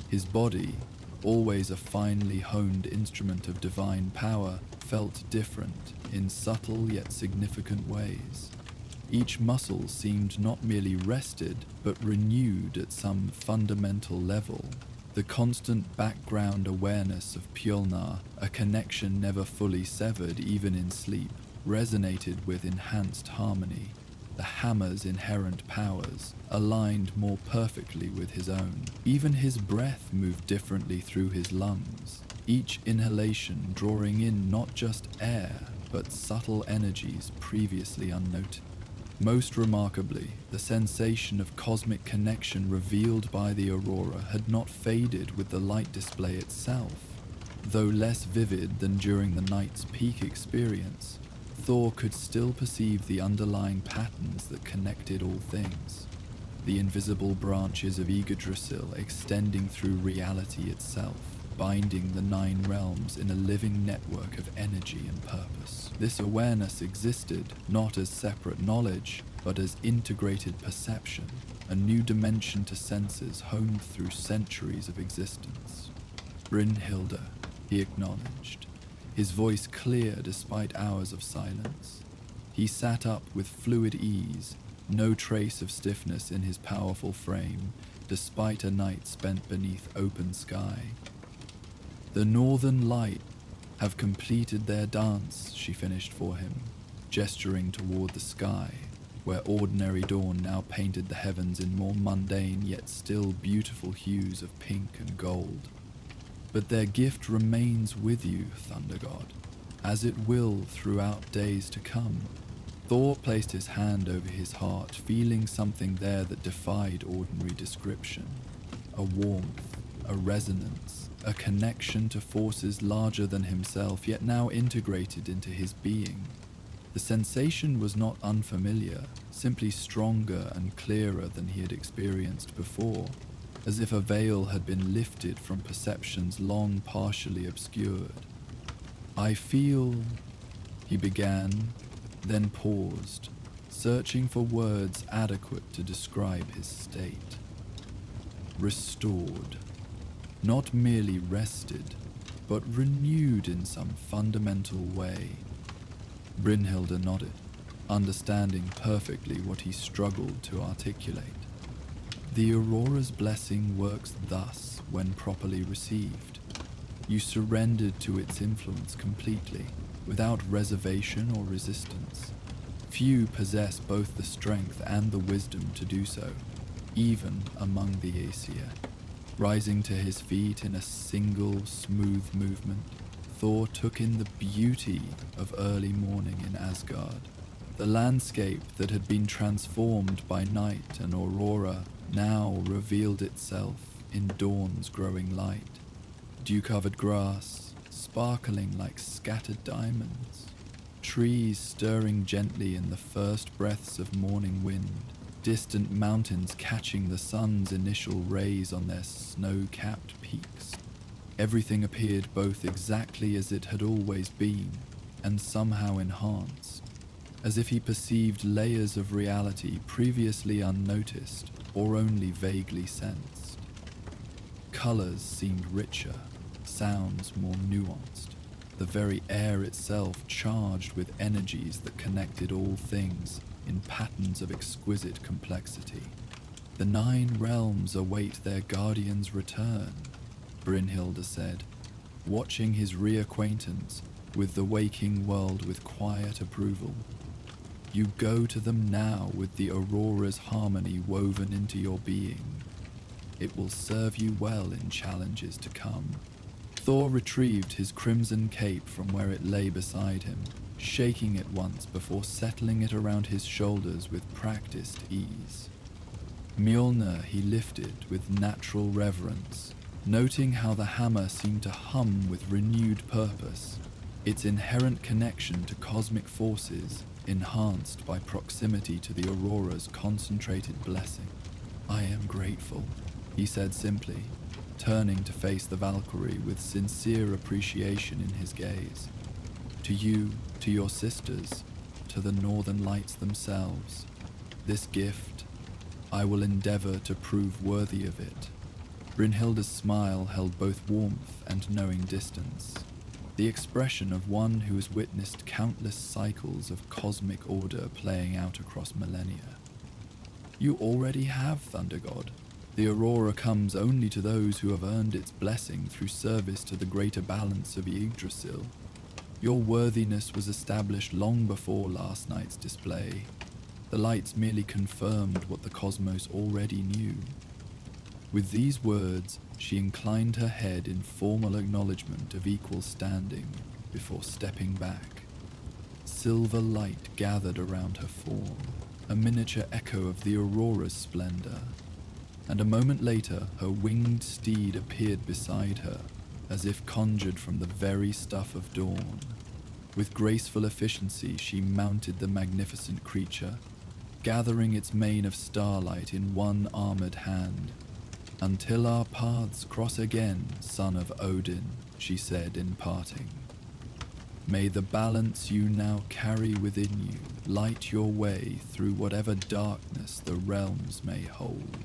His body, always a finely honed instrument of divine power, felt different in subtle yet significant ways. Each muscle seemed not merely rested, but renewed at some fundamental level. The constant background awareness of Pjolnar, a connection never fully severed even in sleep, resonated with enhanced harmony. The hammer's inherent powers aligned more perfectly with his own. Even his breath moved differently through his lungs, each inhalation drawing in not just air, but subtle energies previously unnoticed. Most remarkably, the sensation of cosmic connection revealed by the aurora had not faded with the light display itself. Though less vivid than during the night's peak experience, Thor could still perceive the underlying patterns that connected all things. The invisible branches of Yggdrasil extending through reality itself, binding the 9 realms in a living network of energy and purpose. This awareness existed not as separate knowledge, but as integrated perception, a new dimension to senses honed through centuries of existence. Brynhilde, he acknowledged, his voice clear despite hours of silence. He sat up with fluid ease, no trace of stiffness in his powerful frame, despite a night spent beneath open sky. The northern light have completed their dance, she finished for him, gesturing toward the sky, where ordinary dawn now painted the heavens in more mundane yet still beautiful hues of pink and gold. But their gift remains with you, Thunder God, as it will throughout days to come. Thor placed his hand over his heart, feeling something there that defied ordinary description. A warmth, a resonance, a connection to forces larger than himself, yet now integrated into his being. The sensation was not unfamiliar, simply stronger and clearer than he had experienced before, as if a veil had been lifted from perceptions long partially obscured. I feel, he began, then paused, searching for words adequate to describe his state. Restored. Not merely rested, but renewed in some fundamental way. Brynhilde nodded, understanding perfectly what he struggled to articulate. The Aurora's blessing works thus when properly received. You surrendered to its influence completely, without reservation or resistance. Few possess both the strength and the wisdom to do so, even among the Aesir. Rising to his feet in a single, smooth movement, Thor took in the beauty of early morning in Asgard. The landscape that had been transformed by night and aurora now revealed itself in dawn's growing light. Dew-covered grass, sparkling like scattered diamonds. Trees stirring gently in the first breaths of morning wind. Distant mountains catching the sun's initial rays on their snow-capped peaks. Everything appeared both exactly as it had always been, and somehow enhanced, as if he perceived layers of reality previously unnoticed or only vaguely sensed. Colors seemed richer, sounds more nuanced, the very air itself charged with energies that connected all things in patterns of exquisite complexity. The 9 realms await their guardian's return, Brynhilde said, watching his reacquaintance with the waking world with quiet approval. You go to them now with the Aurora's harmony woven into your being. It will serve you well in challenges to come. Thor retrieved his crimson cape from where it lay beside him, shaking it once before settling it around his shoulders with practiced ease. Mjolnir he lifted with natural reverence, noting how the hammer seemed to hum with renewed purpose, its inherent connection to cosmic forces enhanced by proximity to the Aurora's concentrated blessing. I am grateful, he said simply, turning to face the Valkyrie with sincere appreciation in his gaze. To you, to your sisters, to the Northern Lights themselves, this gift, I will endeavor to prove worthy of it. Brynhilde's smile held both warmth and knowing distance, the expression of one who has witnessed countless cycles of cosmic order playing out across millennia. You already have, Thunder God. The Aurora comes only to those who have earned its blessing through service to the greater balance of Yggdrasil. Your worthiness was established long before last night's display. The lights merely confirmed what the cosmos already knew. With these words, she inclined her head in formal acknowledgement of equal standing before stepping back. Silver light gathered around her form, a miniature echo of the Aurora's splendor. And a moment later, her winged steed appeared beside her, as if conjured from the very stuff of dawn. With graceful efficiency, she mounted the magnificent creature, gathering its mane of starlight in one armored hand. Until our paths cross again, son of Odin, she said in parting. May the balance you now carry within you light your way through whatever darkness the realms may hold.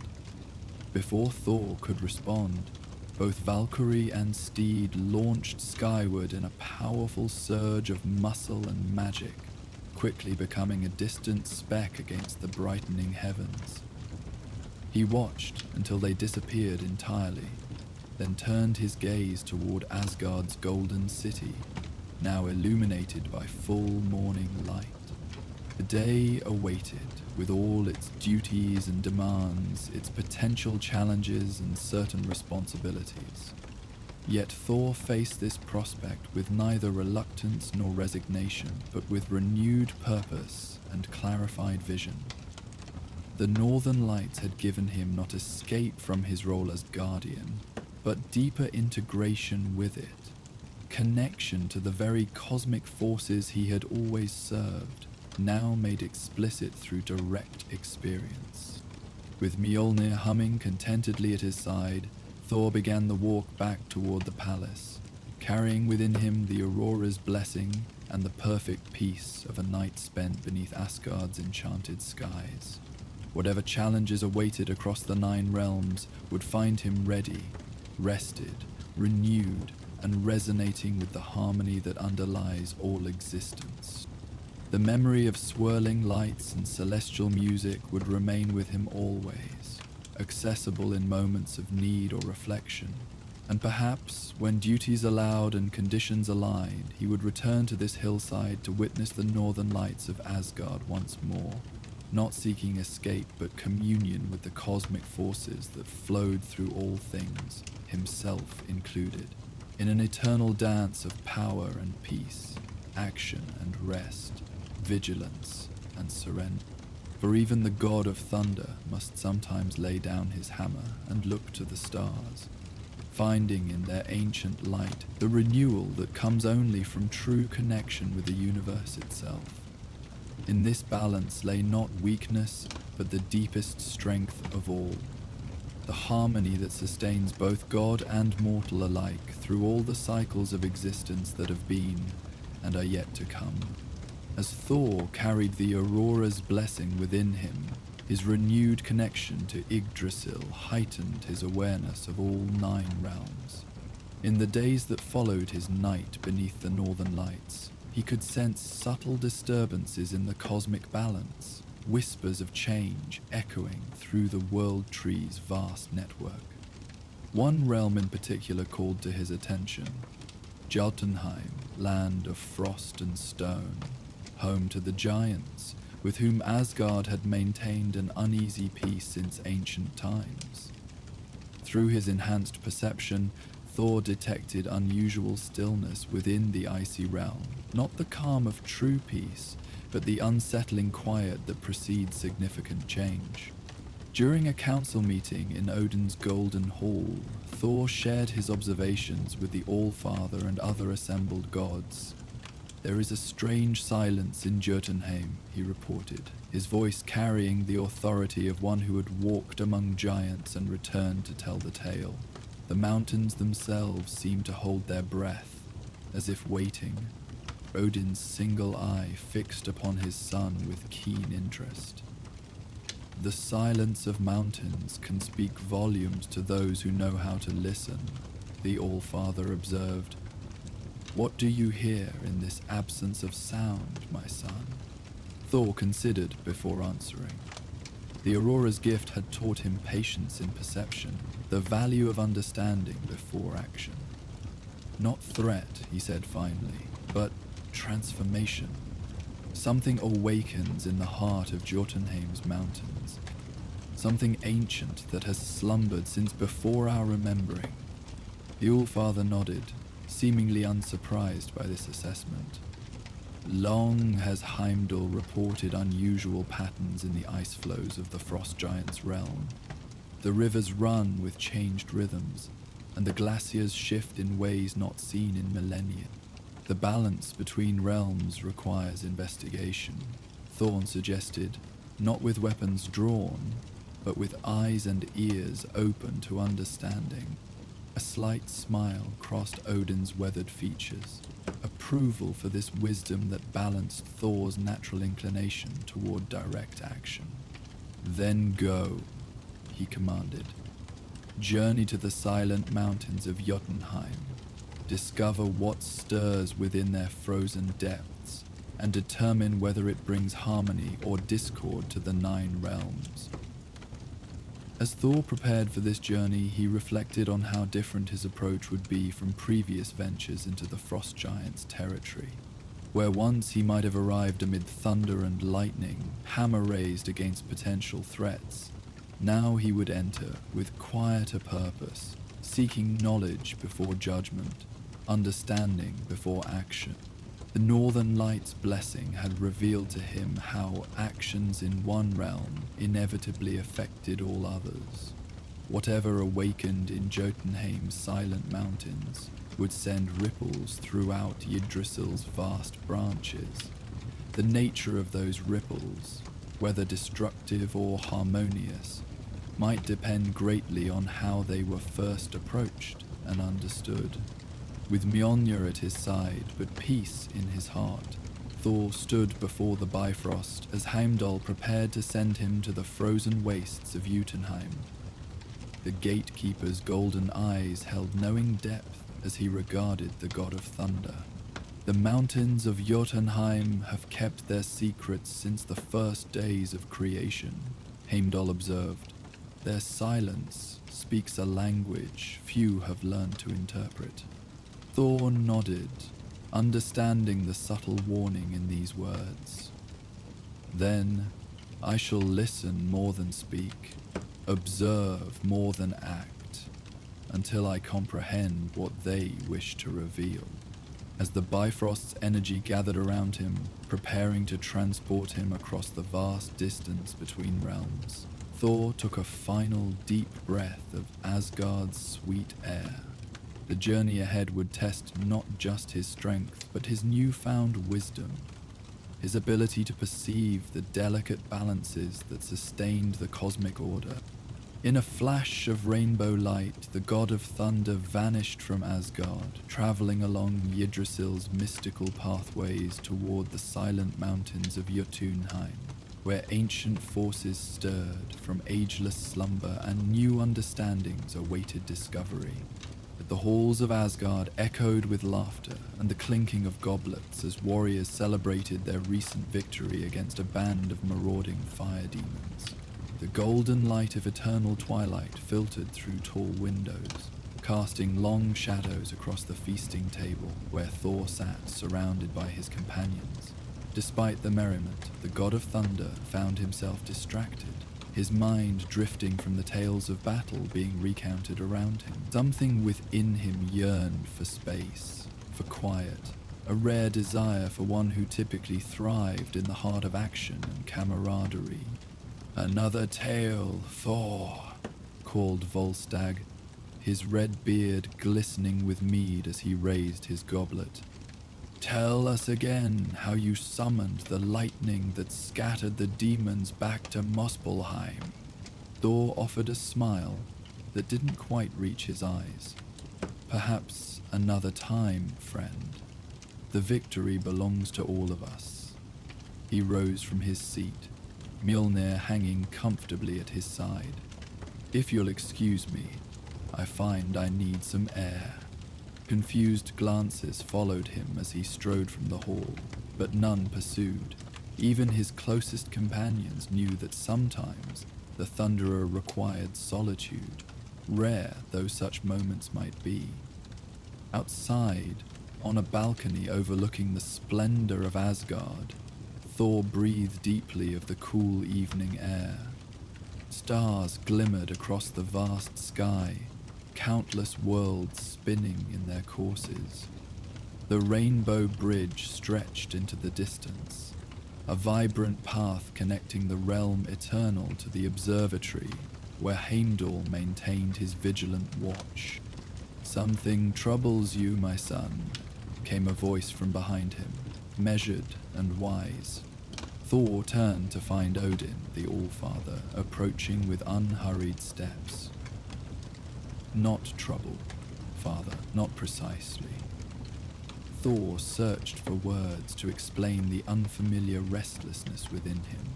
Before Thor could respond, both Valkyrie and steed launched skyward in a powerful surge of muscle and magic, quickly becoming a distant speck against the brightening heavens. He watched until they disappeared entirely, then turned his gaze toward Asgard's golden city, now illuminated by full morning light. The day awaited, with all its duties and demands, its potential challenges and certain responsibilities. Yet Thor faced this prospect with neither reluctance nor resignation, but with renewed purpose and clarified vision. The Northern Lights had given him not escape from his role as guardian, but deeper integration with it, connection to the very cosmic forces he had always served, now made explicit through direct experience. With Mjolnir humming contentedly at his side, Thor began the walk back toward the palace, carrying within him the Aurora's blessing and the perfect peace of a night spent beneath Asgard's enchanted skies. Whatever challenges awaited across the 9 realms would find him ready, rested, renewed, and resonating with the harmony that underlies all existence. The memory of swirling lights and celestial music would remain with him always, accessible in moments of need or reflection. And perhaps, when duties allowed and conditions aligned, he would return to this hillside to witness the northern lights of Asgard once more, not seeking escape but communion with the cosmic forces that flowed through all things, himself included, in an eternal dance of power and peace, action and rest, vigilance and surrender. For even the god of thunder must sometimes lay down his hammer and look to the stars, finding in their ancient light the renewal that comes only from true connection with the universe itself. In this balance lay not weakness, but the deepest strength of all, the harmony that sustains both god and mortal alike through all the cycles of existence that have been and are yet to come. As Thor carried the Aurora's blessing within him, his renewed connection to Yggdrasil heightened his awareness of all 9 realms. In the days that followed his night beneath the northern lights, he could sense subtle disturbances in the cosmic balance, whispers of change echoing through the world tree's vast network. One realm in particular called to his attention: Jotunheim, land of frost and stone, home to the giants, with whom Asgard had maintained an uneasy peace since ancient times. Through his enhanced perception, Thor detected unusual stillness within the icy realm, not the calm of true peace, but the unsettling quiet that precedes significant change. During a council meeting in Odin's Golden Hall, Thor shared his observations with the All-Father and other assembled gods. "There is a strange silence in Jotunheim," he reported, his voice carrying the authority of one who had walked among giants and returned to tell the tale. The mountains themselves seemed to hold their breath, as if waiting, Odin's single eye fixed upon his son with keen interest. "The silence of mountains can speak volumes to those who know how to listen," the All-Father observed. "What do you hear in this absence of sound, my son?" Thor considered before answering. The Aurora's gift had taught him patience in perception, the value of understanding before action. "Not threat," he said finally, "but transformation. Something awakens in the heart of Jotunheim's mountains. Something ancient that has slumbered since before our remembering." The All-Father nodded, seemingly unsurprised by this assessment. Long has Heimdall reported unusual patterns in the ice flows of the Frost Giant's realm. The rivers run with changed rhythms, and the glaciers shift in ways not seen in millennia. The balance between realms requires investigation, Thorn suggested, not with weapons drawn, but with eyes and ears open to understanding. A slight smile crossed Odin's weathered features, approval for this wisdom that balanced Thor's natural inclination toward direct action. "Then go," he commanded. "Journey to the silent mountains of Jotunheim. Discover what stirs within their frozen depths, and determine whether it brings harmony or discord to the 9 realms." As Thor prepared for this journey, he reflected on how different his approach would be from previous ventures into the Frost Giant's territory, where once he might have arrived amid thunder and lightning, hammer raised against potential threats. Now he would enter with quieter purpose, seeking knowledge before judgment, understanding before action. The Northern Light's blessing had revealed to him how actions in one realm inevitably affected all others. Whatever awakened in Jotunheim's silent mountains would send ripples throughout Yggdrasil's vast branches. The nature of those ripples, whether destructive or harmonious, might depend greatly on how they were first approached and understood. With Mjolnir at his side, but peace in his heart, Thor stood before the Bifrost as Heimdall prepared to send him to the frozen wastes of Jotunheim. The gatekeeper's golden eyes held knowing depth as he regarded the god of thunder. The mountains of Jotunheim have kept their secrets since the first days of creation, Heimdall observed. Their silence speaks a language few have learned to interpret. Thor nodded, understanding the subtle warning in these words. Then I shall listen more than speak, observe more than act, until I comprehend what they wish to reveal. As the Bifrost's energy gathered around him, preparing to transport him across the vast distance between realms, Thor took a final deep breath of Asgard's sweet air. The journey ahead would test not just his strength, but his newfound wisdom, his ability to perceive the delicate balances that sustained the cosmic order. In a flash of rainbow light, the god of thunder vanished from Asgard, traveling along Yggdrasil's mystical pathways toward the silent mountains of Jotunheim, where ancient forces stirred from ageless slumber and new understandings awaited discovery. But the halls of Asgard echoed with laughter and the clinking of goblets as warriors celebrated their recent victory against a band of marauding fire demons. The golden light of eternal twilight filtered through tall windows, casting long shadows across the feasting table where Thor sat surrounded by his companions. Despite the merriment, the god of thunder found himself distracted, his mind drifting from the tales of battle being recounted around him. Something within him yearned for space, for quiet, a rare desire for one who typically thrived in the heart of action and camaraderie. "Another tale, Thor," called Volstagg, his red beard glistening with mead as he raised his goblet. "Tell us again how you summoned the lightning that scattered the demons back to Muspelheim." Thor offered a smile that didn't quite reach his eyes. "Perhaps another time, friend. The victory belongs to all of us." He rose from his seat, Mjolnir hanging comfortably at his side. "If you'll excuse me, I find I need some air." Confused glances followed him as he strode from the hall, but none pursued. Even his closest companions knew that sometimes the Thunderer required solitude, rare though such moments might be. Outside, on a balcony overlooking the splendor of Asgard, Thor breathed deeply of the cool evening air. Stars glimmered across the vast sky, countless worlds spinning in their courses. The rainbow bridge stretched into the distance, a vibrant path connecting the realm eternal to the observatory where Heimdall maintained his vigilant watch. "Something troubles you, my son," came a voice from behind him, measured and wise. Thor turned to find Odin, the Allfather, approaching with unhurried steps. "Not trouble, father, not precisely." Thor searched for words to explain the unfamiliar restlessness within him.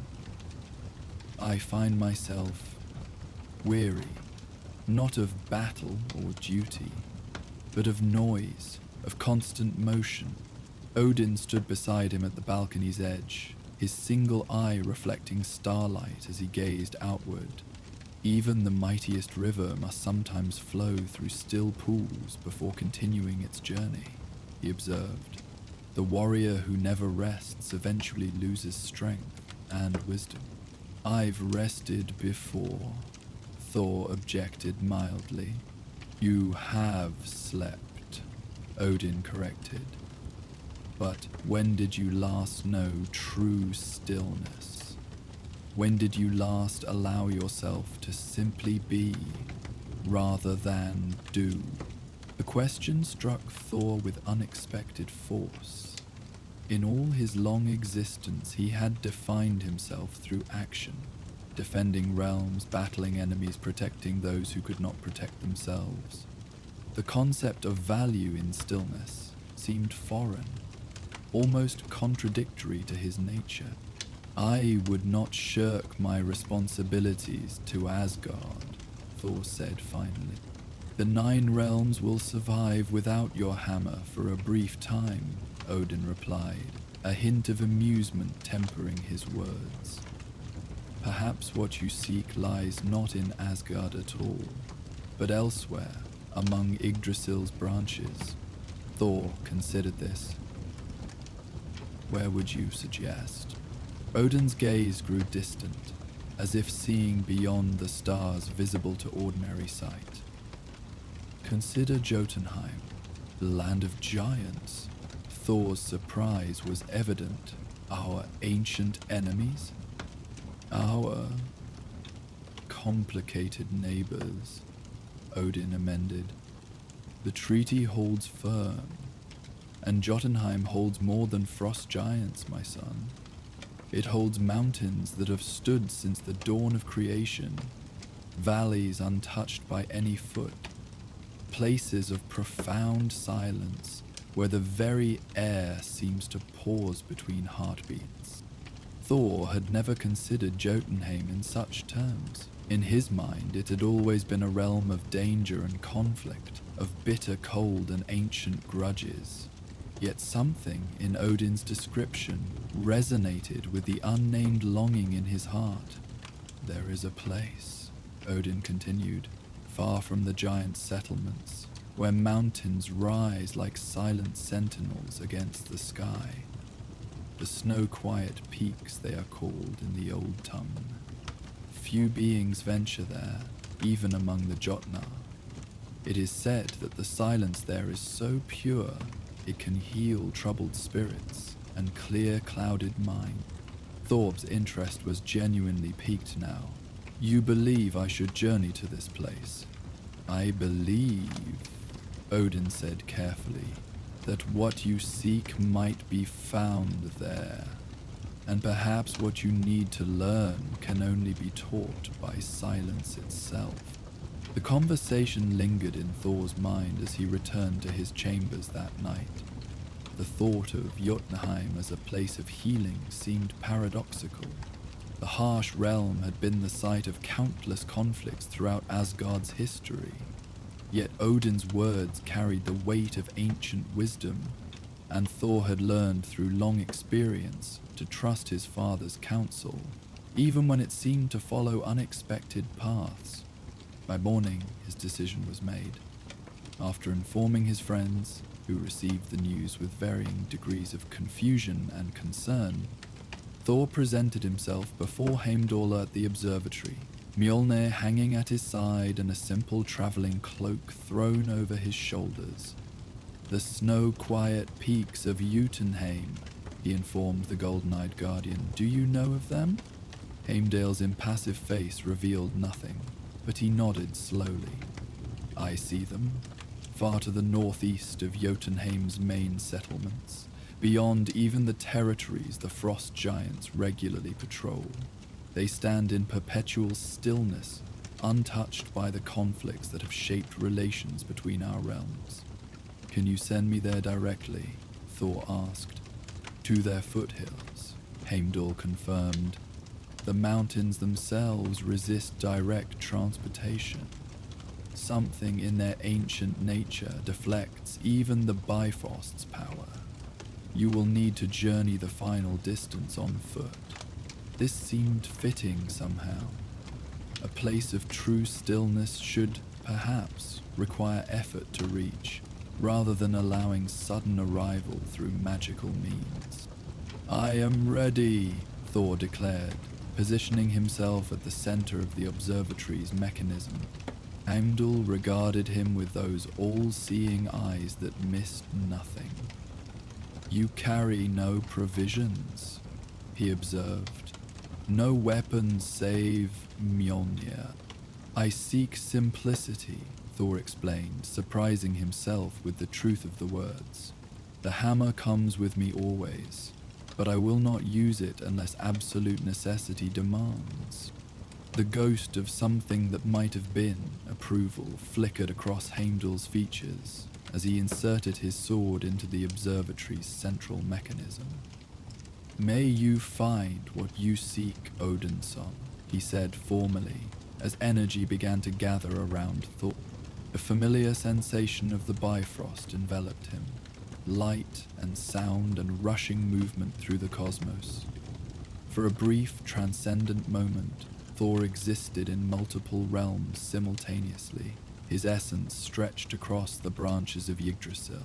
"I find myself weary, not of battle or duty, but of noise, of constant motion." Odin stood beside him at the balcony's edge, his single eye reflecting starlight as he gazed outward. "Even the mightiest river must sometimes flow through still pools before continuing its journey," he observed. "The warrior who never rests eventually loses strength and wisdom." "I've rested before," Thor objected mildly. "You have slept," Odin corrected. "But when did you last know true stillness? When did you last allow yourself to simply be, rather than do?" The question struck Thor with unexpected force. In all his long existence, he had defined himself through action, defending realms, battling enemies, protecting those who could not protect themselves. The concept of value in stillness seemed foreign, almost contradictory to his nature. I would not shirk my responsibilities to Asgard, Thor said finally. The 9 realms will survive without your hammer for a brief time, Odin replied, a hint of amusement tempering his words. Perhaps what you seek lies not in Asgard at all, but elsewhere, among Yggdrasil's branches. Thor considered this. Where would you suggest? Odin's gaze grew distant, as if seeing beyond the stars visible to ordinary sight. Consider Jotunheim, the land of giants. Thor's surprise was evident. Our ancient enemies? Our complicated neighbors, Odin amended. The treaty holds firm, and Jotunheim holds more than frost giants, my son. It holds mountains that have stood since the dawn of creation, valleys untouched by any foot, places of profound silence where the very air seems to pause between heartbeats. Thor had never considered Jotunheim in such terms. In his mind, it had always been a realm of danger and conflict, of bitter cold and ancient grudges. Yet something in Odin's description resonated with the unnamed longing in his heart. There is a place, Odin continued, far from the giant settlements, where mountains rise like silent sentinels against the sky. The snow-quiet peaks they are called in the old tongue. Few beings venture there, even among the Jotnar. It is said that the silence there is so pure it can heal troubled spirits and clear clouded minds. Thor's interest was genuinely piqued now. You believe I should journey to this place? I believe, Odin said carefully, that what you seek might be found there, and perhaps what you need to learn can only be taught by silence itself. The conversation lingered in Thor's mind as he returned to his chambers that night. The thought of Jotunheim as a place of healing seemed paradoxical. The harsh realm had been the site of countless conflicts throughout Asgard's history. Yet Odin's words carried the weight of ancient wisdom, and Thor had learned through long experience to trust his father's counsel, even when it seemed to follow unexpected paths. By morning, his decision was made. After informing his friends, who received the news with varying degrees of confusion and concern, Thor presented himself before Heimdall at the observatory, Mjolnir hanging at his side and a simple traveling cloak thrown over his shoulders. The snow-quiet peaks of Jotunheim, he informed the golden-eyed guardian. Do you know of them? Heimdall's impassive face revealed nothing, but he nodded slowly. I see them, far to the northeast of Jotunheim's main settlements, beyond even the territories the frost giants regularly patrol. They stand in perpetual stillness, untouched by the conflicts that have shaped relations between our realms. Can you send me there directly? Thor asked. To their foothills, Heimdall confirmed. The mountains themselves resist direct transportation. Something in their ancient nature deflects even the Bifrost's power. You will need to journey the final distance on foot. This seemed fitting somehow. A place of true stillness should, perhaps, require effort to reach, rather than allowing sudden arrival through magical means. I am ready, Thor declared, positioning himself at the center of the observatory's mechanism. Heimdall regarded him with those all-seeing eyes that missed nothing. You carry no provisions, he observed. No weapons save Mjolnir. I seek simplicity, Thor explained, surprising himself with the truth of the words. The hammer comes with me always, but I will not use it unless absolute necessity demands. The ghost of something that might have been approval flickered across Heimdall's features as he inserted his sword into the observatory's central mechanism. "May you find what you seek, Odinson," he said formally, as energy began to gather around Thor. A familiar sensation of the Bifrost enveloped him, light and sound and rushing movement through the cosmos. For a brief, transcendent moment, Thor existed in multiple realms simultaneously, his essence stretched across the branches of Yggdrasil.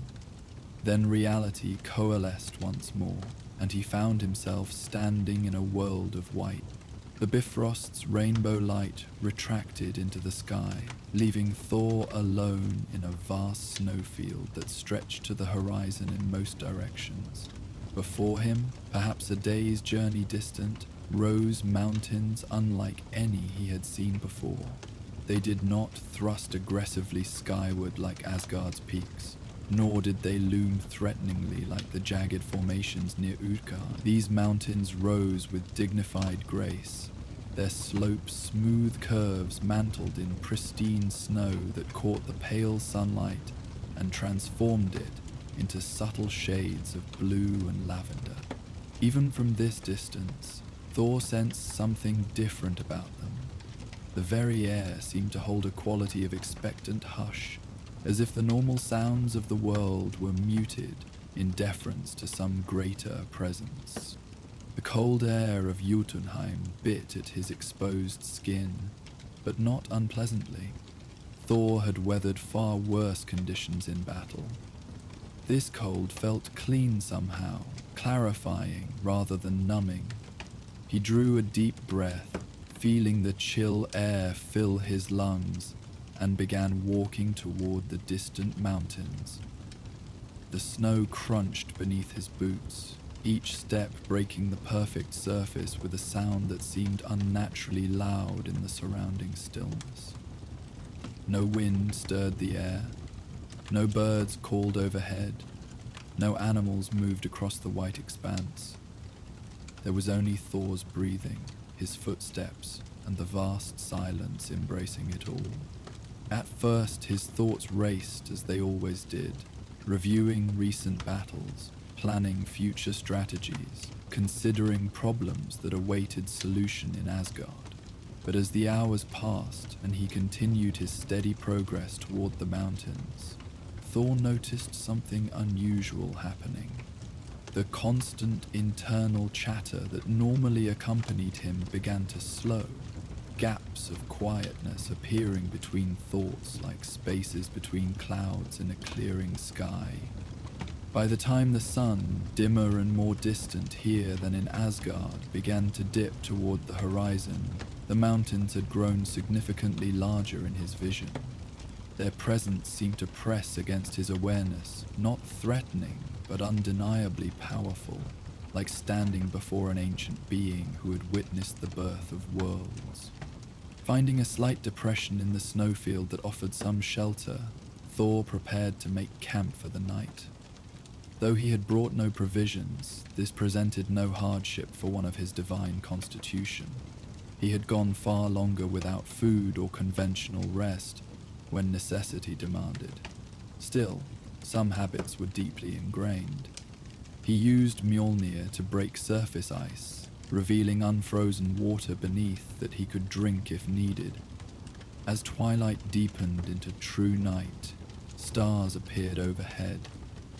Then reality coalesced once more, and he found himself standing in a world of white. The Bifrost's rainbow light retracted into the sky, leaving Thor alone in a vast snowfield that stretched to the horizon in most directions. Before him, perhaps a day's journey distant, rose mountains unlike any he had seen before. They did not thrust aggressively skyward like Asgard's peaks, nor did they loom threateningly like the jagged formations near Utgard. These mountains rose with dignified grace, their slopes smooth curves mantled in pristine snow that caught the pale sunlight and transformed it into subtle shades of blue and lavender. Even from this distance, Thor sensed something different about them. The very air seemed to hold a quality of expectant hush, as if the normal sounds of the world were muted in deference to some greater presence. The cold air of Jotunheim bit at his exposed skin, but not unpleasantly. Thor had weathered far worse conditions in battle. This cold felt clean somehow, clarifying rather than numbing. He drew a deep breath, feeling the chill air fill his lungs, and began walking toward the distant mountains. The snow crunched beneath his boots, each step breaking the perfect surface with a sound that seemed unnaturally loud in the surrounding stillness. No wind stirred the air, no birds called overhead, no animals moved across the white expanse. There was only Thor's breathing, his footsteps, and the vast silence embracing it all. At first, his thoughts raced as they always did, reviewing recent battles, planning future strategies, considering problems that awaited solution in Asgard. But as the hours passed and he continued his steady progress toward the mountains, Thor noticed something unusual happening. The constant internal chatter that normally accompanied him began to slow, gaps of quietness appearing between thoughts like spaces between clouds in a clearing sky. By the time the sun, dimmer and more distant here than in Asgard, began to dip toward the horizon, the mountains had grown significantly larger in his vision. Their presence seemed to press against his awareness, not threatening, but undeniably powerful, like standing before an ancient being who had witnessed the birth of worlds. Finding a slight depression in the snowfield that offered some shelter, Thor prepared to make camp for the night. Though he had brought no provisions, this presented no hardship for one of his divine constitution. He had gone far longer without food or conventional rest when necessity demanded. Still, some habits were deeply ingrained. He used Mjolnir to break surface ice, revealing unfrozen water beneath that he could drink if needed. As twilight deepened into true night, stars appeared overhead,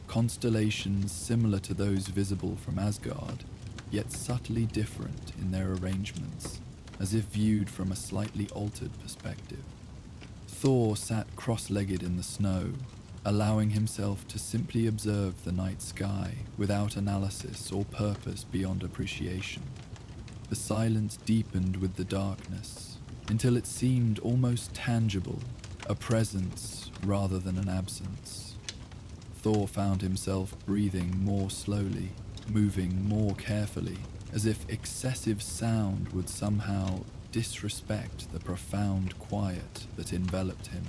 constellations similar to those visible from Asgard, yet subtly different in their arrangements, as if viewed from a slightly altered perspective. Thor sat cross-legged in the snow, allowing himself to simply observe the night sky without analysis or purpose beyond appreciation. The silence deepened with the darkness, until it seemed almost tangible, a presence rather than an absence. Thor found himself breathing more slowly, moving more carefully, as if excessive sound would somehow disrespect the profound quiet that enveloped him.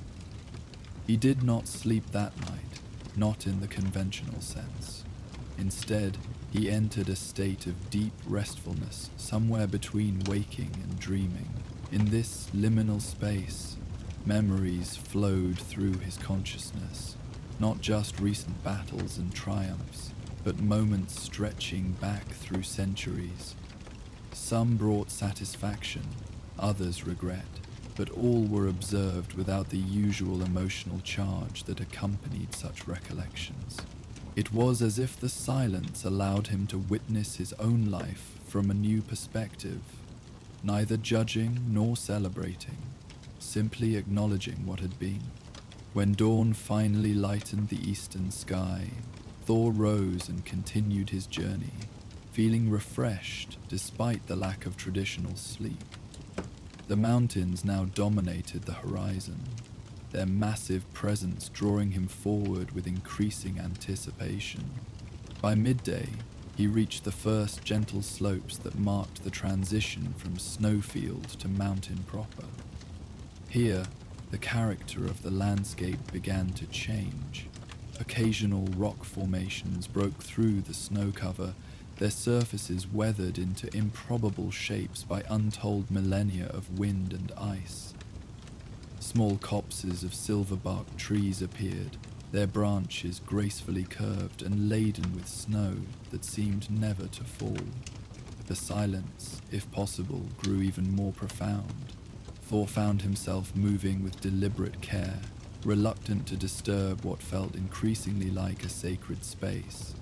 He did not sleep that night, not in the conventional sense. Instead, he entered a state of deep restfulness somewhere between waking and dreaming. In this liminal space, memories flowed through his consciousness, not just recent battles and triumphs, but moments stretching back through centuries. Some brought satisfaction, others regret, but all were observed without the usual emotional charge that accompanied such recollections. It was as if the silence allowed him to witness his own life from a new perspective, neither judging nor celebrating, simply acknowledging what had been. When dawn finally lightened the eastern sky, Thor rose and continued his journey, feeling refreshed despite the lack of traditional sleep. The mountains now dominated the horizon, their massive presence drawing him forward with increasing anticipation. By midday, he reached the first gentle slopes that marked the transition from snowfield to mountain proper. Here, the character of the landscape began to change. Occasional rock formations broke through the snow cover, their surfaces weathered into improbable shapes by untold millennia of wind and ice. Small copses of silver-barked trees appeared, their branches gracefully curved and laden with snow that seemed never to fall. The silence, if possible, grew even more profound. Thor found himself moving with deliberate care, reluctant to disturb what felt increasingly like a sacred space.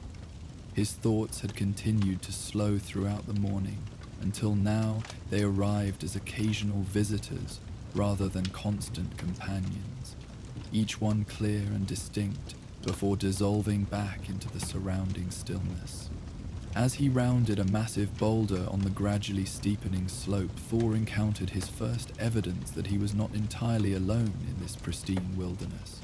His thoughts had continued to slow throughout the morning, until now they arrived as occasional visitors rather than constant companions, each one clear and distinct before dissolving back into the surrounding stillness. As he rounded a massive boulder on the gradually steepening slope, Thor encountered his first evidence that he was not entirely alone in this pristine wilderness.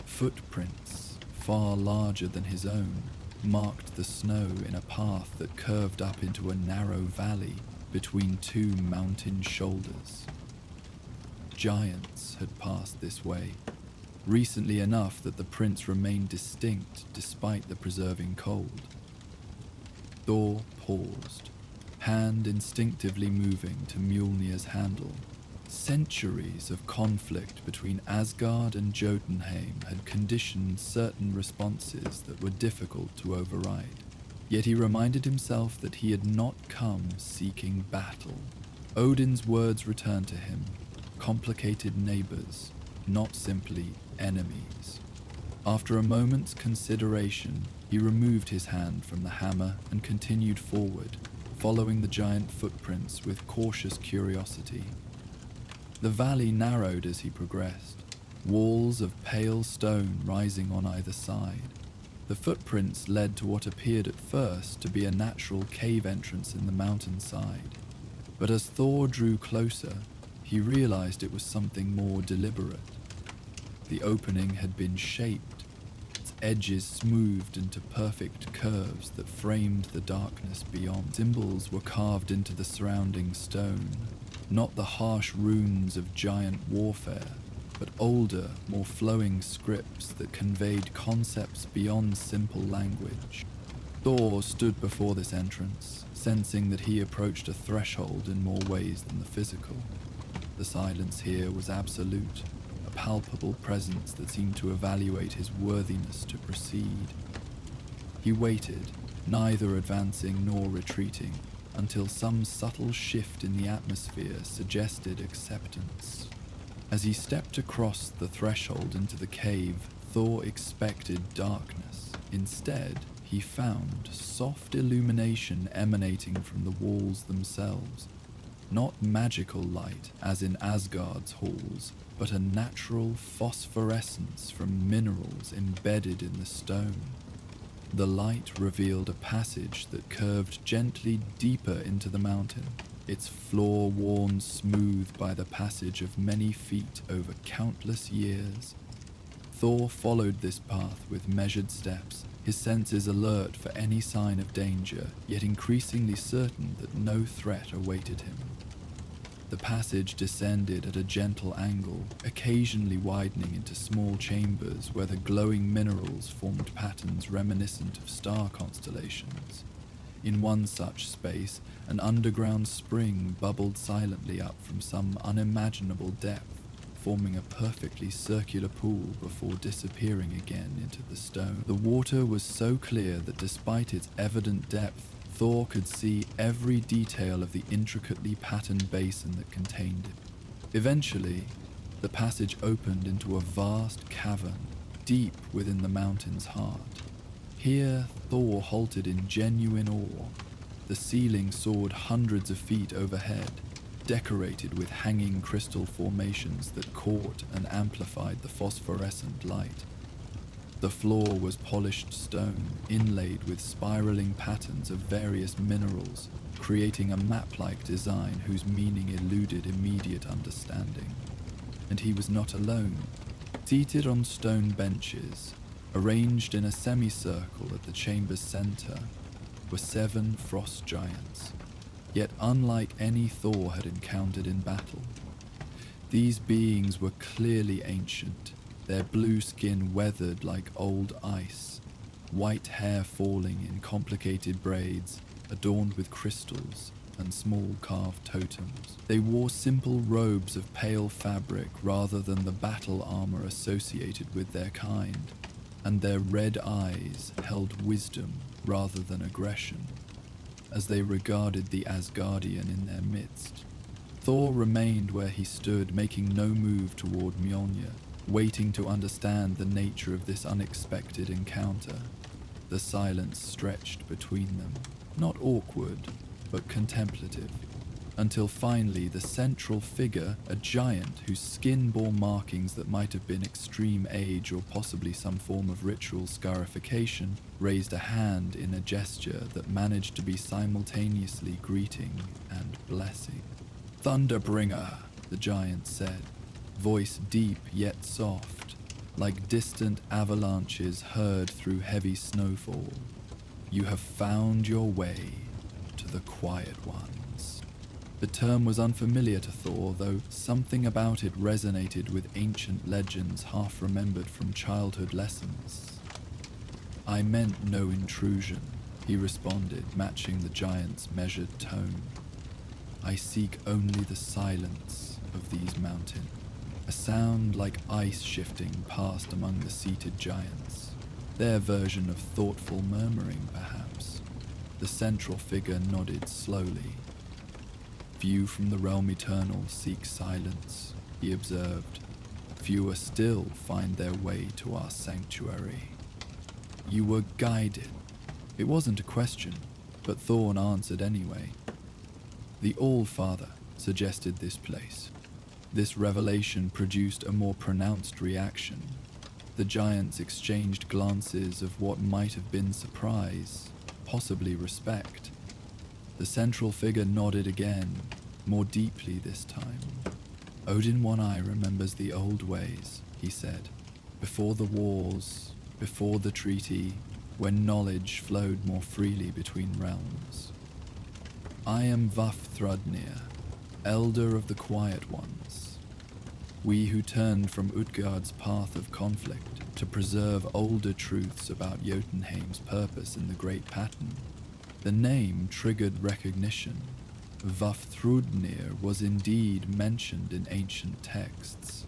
Footprints, far larger than his own, marked the snow in a path that curved up into a narrow valley between two mountain shoulders. Giants had passed this way, recently enough that the prints remained distinct despite the preserving cold. Thor paused, hand instinctively moving to Mjolnir's handle. Centuries of conflict between Asgard and Jotunheim had conditioned certain responses that were difficult to override. Yet he reminded himself that he had not come seeking battle. Odin's words returned to him, complicated neighbors, not simply enemies. After a moment's consideration, he removed his hand from the hammer and continued forward, following the giant footprints with cautious curiosity. The valley narrowed as he progressed, walls of pale stone rising on either side. The footprints led to what appeared at first to be a natural cave entrance in the mountainside, but as Thor drew closer, he realized it was something more deliberate. The opening had been shaped, its edges smoothed into perfect curves that framed the darkness beyond. Symbols were carved into the surrounding stone, not the harsh runes of giant warfare, but older, more flowing scripts that conveyed concepts beyond simple language. Thor stood before this entrance, sensing that he approached a threshold in more ways than the physical. The silence here was absolute, a palpable presence that seemed to evaluate his worthiness to proceed. He waited, neither advancing nor retreating, until some subtle shift in the atmosphere suggested acceptance. As he stepped across the threshold into the cave, Thor expected darkness. Instead, he found soft illumination emanating from the walls themselves. Not magical light, as in Asgard's halls, but a natural phosphorescence from minerals embedded in the stone. The light revealed a passage that curved gently deeper into the mountain, its floor worn smooth by the passage of many feet over countless years. Thor followed this path with measured steps, his senses alert for any sign of danger, yet increasingly certain that no threat awaited him. The passage descended at a gentle angle, occasionally widening into small chambers where the glowing minerals formed patterns reminiscent of star constellations. In one such space, an underground spring bubbled silently up from some unimaginable depth, forming a perfectly circular pool before disappearing again into the stone. The water was so clear that despite its evident depth, Thor could see every detail of the intricately patterned basin that contained it. Eventually, the passage opened into a vast cavern, deep within the mountain's heart. Here, Thor halted in genuine awe. The ceiling soared hundreds of feet overhead, decorated with hanging crystal formations that caught and amplified the phosphorescent light. The floor was polished stone, inlaid with spiraling patterns of various minerals, creating a map-like design whose meaning eluded immediate understanding. And he was not alone. Seated on stone benches, arranged in a semicircle at the chamber's center, were 7 frost giants, yet unlike any Thor had encountered in battle. These beings were clearly ancient, their blue skin weathered like old ice, white hair falling in complicated braids adorned with crystals and small carved totems. They wore simple robes of pale fabric rather than the battle armor associated with their kind, and their red eyes held wisdom rather than aggression, as they regarded the Asgardian in their midst. Thor remained where he stood, making no move toward Mjolnir, waiting to understand the nature of this unexpected encounter. The silence stretched between them, not awkward, but contemplative, until finally the central figure, a giant whose skin bore markings that might have been extreme age or possibly some form of ritual scarification, raised a hand in a gesture that managed to be simultaneously greeting and blessing. "Thunderbringer," the giant said, voice deep yet soft, like distant avalanches heard through heavy snowfall. "You have found your way to the Quiet Ones." The term was unfamiliar to Thor, though something about it resonated with ancient legends half remembered from childhood lessons. "I meant no intrusion," he responded, matching the giant's measured tone. "I seek only the silence of these mountains." A sound like ice shifting passed among the seated giants, their version of thoughtful murmuring, perhaps. The central figure nodded slowly. "Few from the realm eternal seek silence," he observed. "Fewer still find their way to our sanctuary." "You were guided." It wasn't a question, but Thorn answered anyway. "The All-Father suggested this place." This revelation produced a more pronounced reaction. The giants exchanged glances of what might have been surprise, possibly respect. The central figure nodded again, more deeply this time. "Odin One Eye remembers the old ways," he said. "Before the wars, before the treaty, when knowledge flowed more freely between realms. I am Vafthrudnir, elder of the Quiet Ones. We who turned from Utgard's path of conflict to preserve older truths about Jotunheim's purpose in the Great Pattern." The name triggered recognition. Vafthrudnir was indeed mentioned in ancient texts.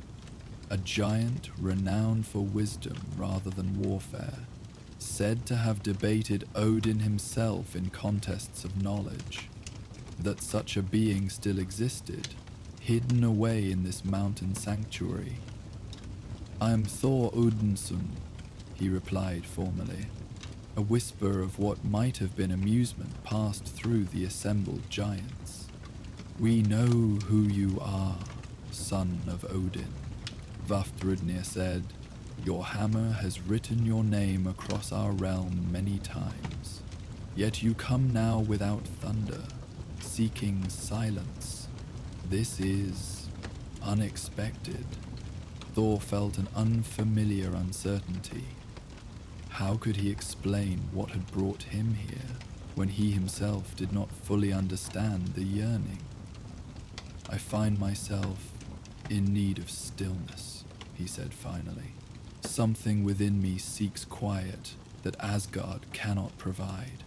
A giant renowned for wisdom rather than warfare, said to have debated Odin himself in contests of knowledge. That such a being still existed, hidden away in this mountain sanctuary. "I am Thor Odinson," he replied formally. A whisper of what might have been amusement passed through the assembled giants. "We know who you are, son of Odin," Vafthrudnir said. "Your hammer has written your name across our realm many times. Yet you come now without thunder, seeking silence. This is unexpected." Thor felt an unfamiliar uncertainty. How could he explain what had brought him here, when he himself did not fully understand the yearning? "I find myself in need of stillness," he said finally. "Something within me seeks quiet that Asgard cannot provide."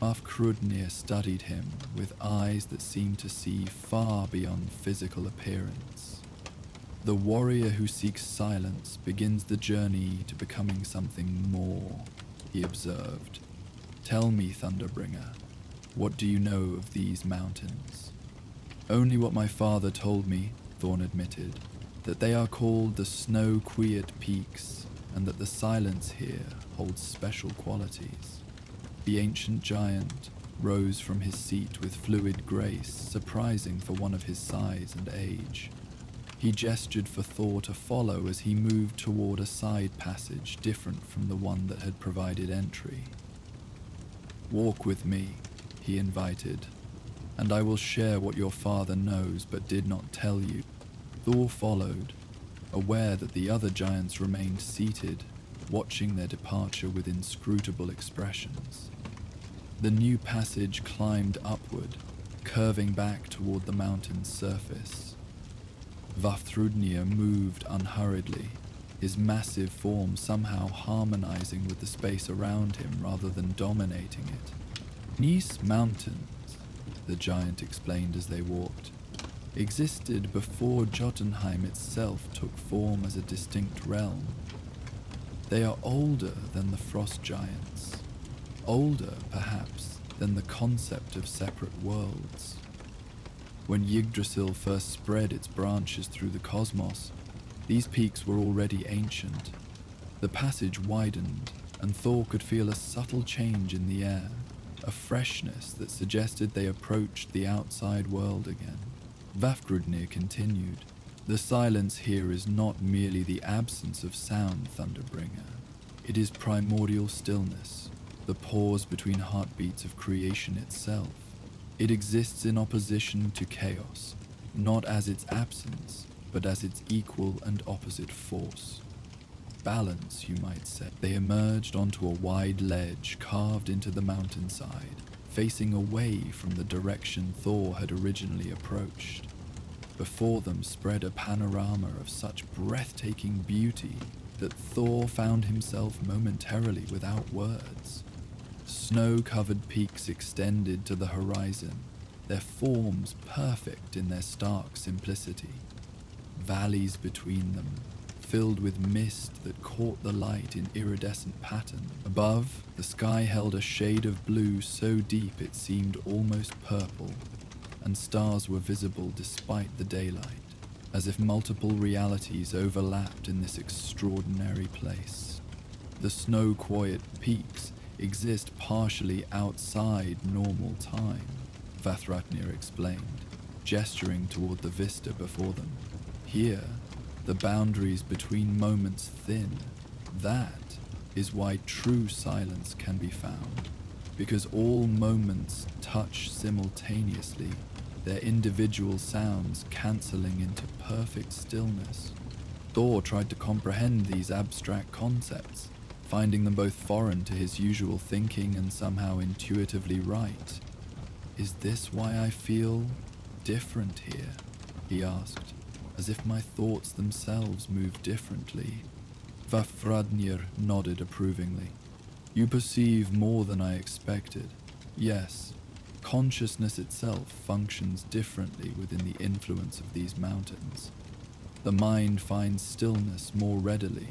Vafthrûdnir studied him with eyes that seemed to see far beyond physical appearance. The warrior who seeks silence begins the journey to becoming something more, he observed. Tell me, Thunderbringer, what do you know of these mountains? Only what my father told me, Thorn admitted, that they are called the Snow-Quiet Peaks, and that the silence here holds special qualities. The ancient giant rose from his seat with fluid grace, surprising for one of his size and age. He gestured for Thor to follow as he moved toward a side passage different from the one that had provided entry. Walk with me, he invited, and I will share what your father knows but did not tell you. Thor followed, aware that the other giants remained seated, watching their departure with inscrutable expressions. The new passage climbed upward, curving back toward the mountain's surface. Vafthrûdnir moved unhurriedly, his massive form somehow harmonizing with the space around him rather than dominating it. Nis Mountains, the giant explained as they walked, existed before Jotunheim itself took form as a distinct realm. They are older than the frost giants, older perhaps than the concept of separate worlds. When Yggdrasil first spread its branches through the cosmos, these peaks were already ancient. The passage widened, and Thor could feel a subtle change in the air, a freshness that suggested they approached the outside world again. Vafthrûdnir continued, the silence here is not merely the absence of sound, Thunderbringer. It is primordial stillness, the pause between heartbeats of creation itself. It exists in opposition to chaos, not as its absence, but as its equal and opposite force. Balance, you might say. They emerged onto a wide ledge carved into the mountainside, facing away from the direction Thor had originally approached. Before them spread a panorama of such breathtaking beauty that Thor found himself momentarily without words. Snow-covered peaks extended to the horizon, their forms perfect in their stark simplicity. Valleys between them, filled with mist that caught the light in iridescent pattern. Above, the sky held a shade of blue so deep it seemed almost purple, and stars were visible despite the daylight, as if multiple realities overlapped in this extraordinary place. The Snow-Quiet Peaks exist partially outside normal time, Vafthrûdnir explained, gesturing toward the vista before them. Here, the boundaries between moments thin. That is why true silence can be found, because all moments touch simultaneously, their individual sounds cancelling into perfect stillness. Thor tried to comprehend these abstract concepts, finding them both foreign to his usual thinking and somehow intuitively right. Is this why I feel different here? He asked, as if my thoughts themselves move differently. Vafthrûdnir nodded approvingly. You perceive more than I expected. Yes, consciousness itself functions differently within the influence of these mountains. The mind finds stillness more readily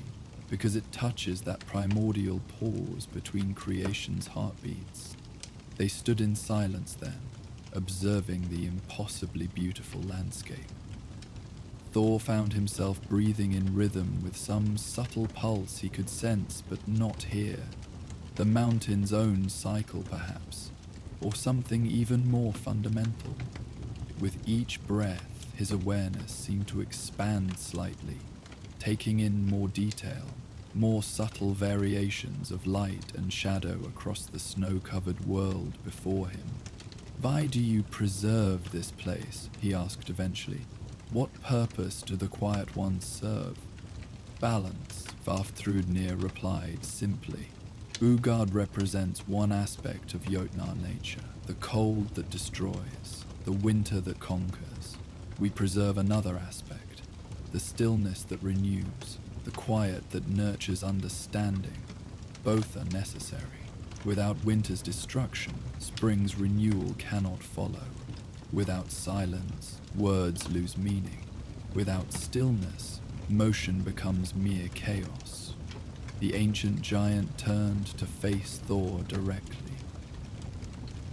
because it touches that primordial pause between creation's heartbeats. They stood in silence then, observing the impossibly beautiful landscape. Thor found himself breathing in rhythm with some subtle pulse he could sense but not hear. The mountain's own cycle, perhaps, or something even more fundamental. With each breath, his awareness seemed to expand slightly, taking in more detail, more subtle variations of light and shadow across the snow-covered world before him. Why do you preserve this place? He asked eventually. What purpose do the Quiet Ones serve? Balance, Vafthrûdnir replied simply. Utgard represents one aspect of Jotnar nature, the cold that destroys, the winter that conquers. We preserve another aspect, the stillness that renews, the quiet that nurtures understanding. Both are necessary. Without winter's destruction, spring's renewal cannot follow. Without silence, words lose meaning. Without stillness, motion becomes mere chaos. The ancient giant turned to face Thor directly.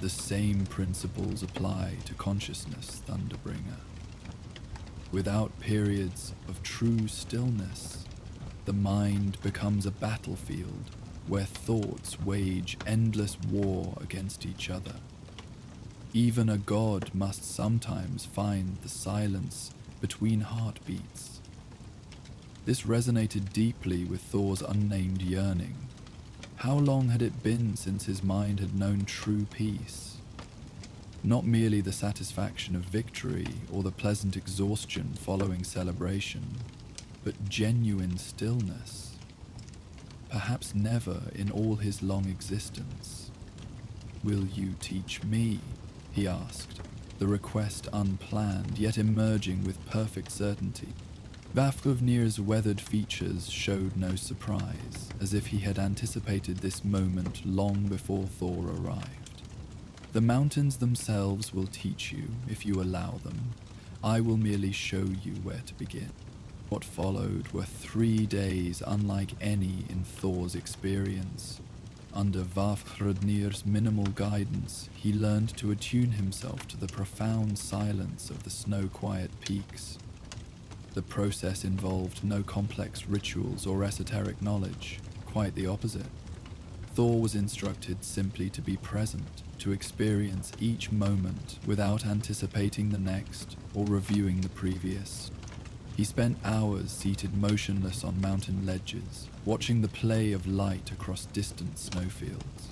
The same principles apply to consciousness, Thunderbringer. Without periods of true stillness, the mind becomes a battlefield where thoughts wage endless war against each other. Even a god must sometimes find the silence between heartbeats. This resonated deeply with Thor's unnamed yearning. How long had it been since his mind had known true peace? Not merely the satisfaction of victory or the pleasant exhaustion following celebration, but genuine stillness. Perhaps never in all his long existence. "Will you teach me?" he asked, the request unplanned, yet emerging with perfect certainty. Vafthrûdnir's weathered features showed no surprise, as if he had anticipated this moment long before Thor arrived. "The mountains themselves will teach you, if you allow them. I will merely show you where to begin." What followed were 3 days unlike any in Thor's experience. Under Vafthrûdnir's minimal guidance, he learned to attune himself to the profound silence of the snow-quiet peaks. The process involved no complex rituals or esoteric knowledge, quite the opposite. Thor was instructed simply to be present, to experience each moment without anticipating the next or reviewing the previous. He spent hours seated motionless on mountain ledges, watching the play of light across distant snowfields.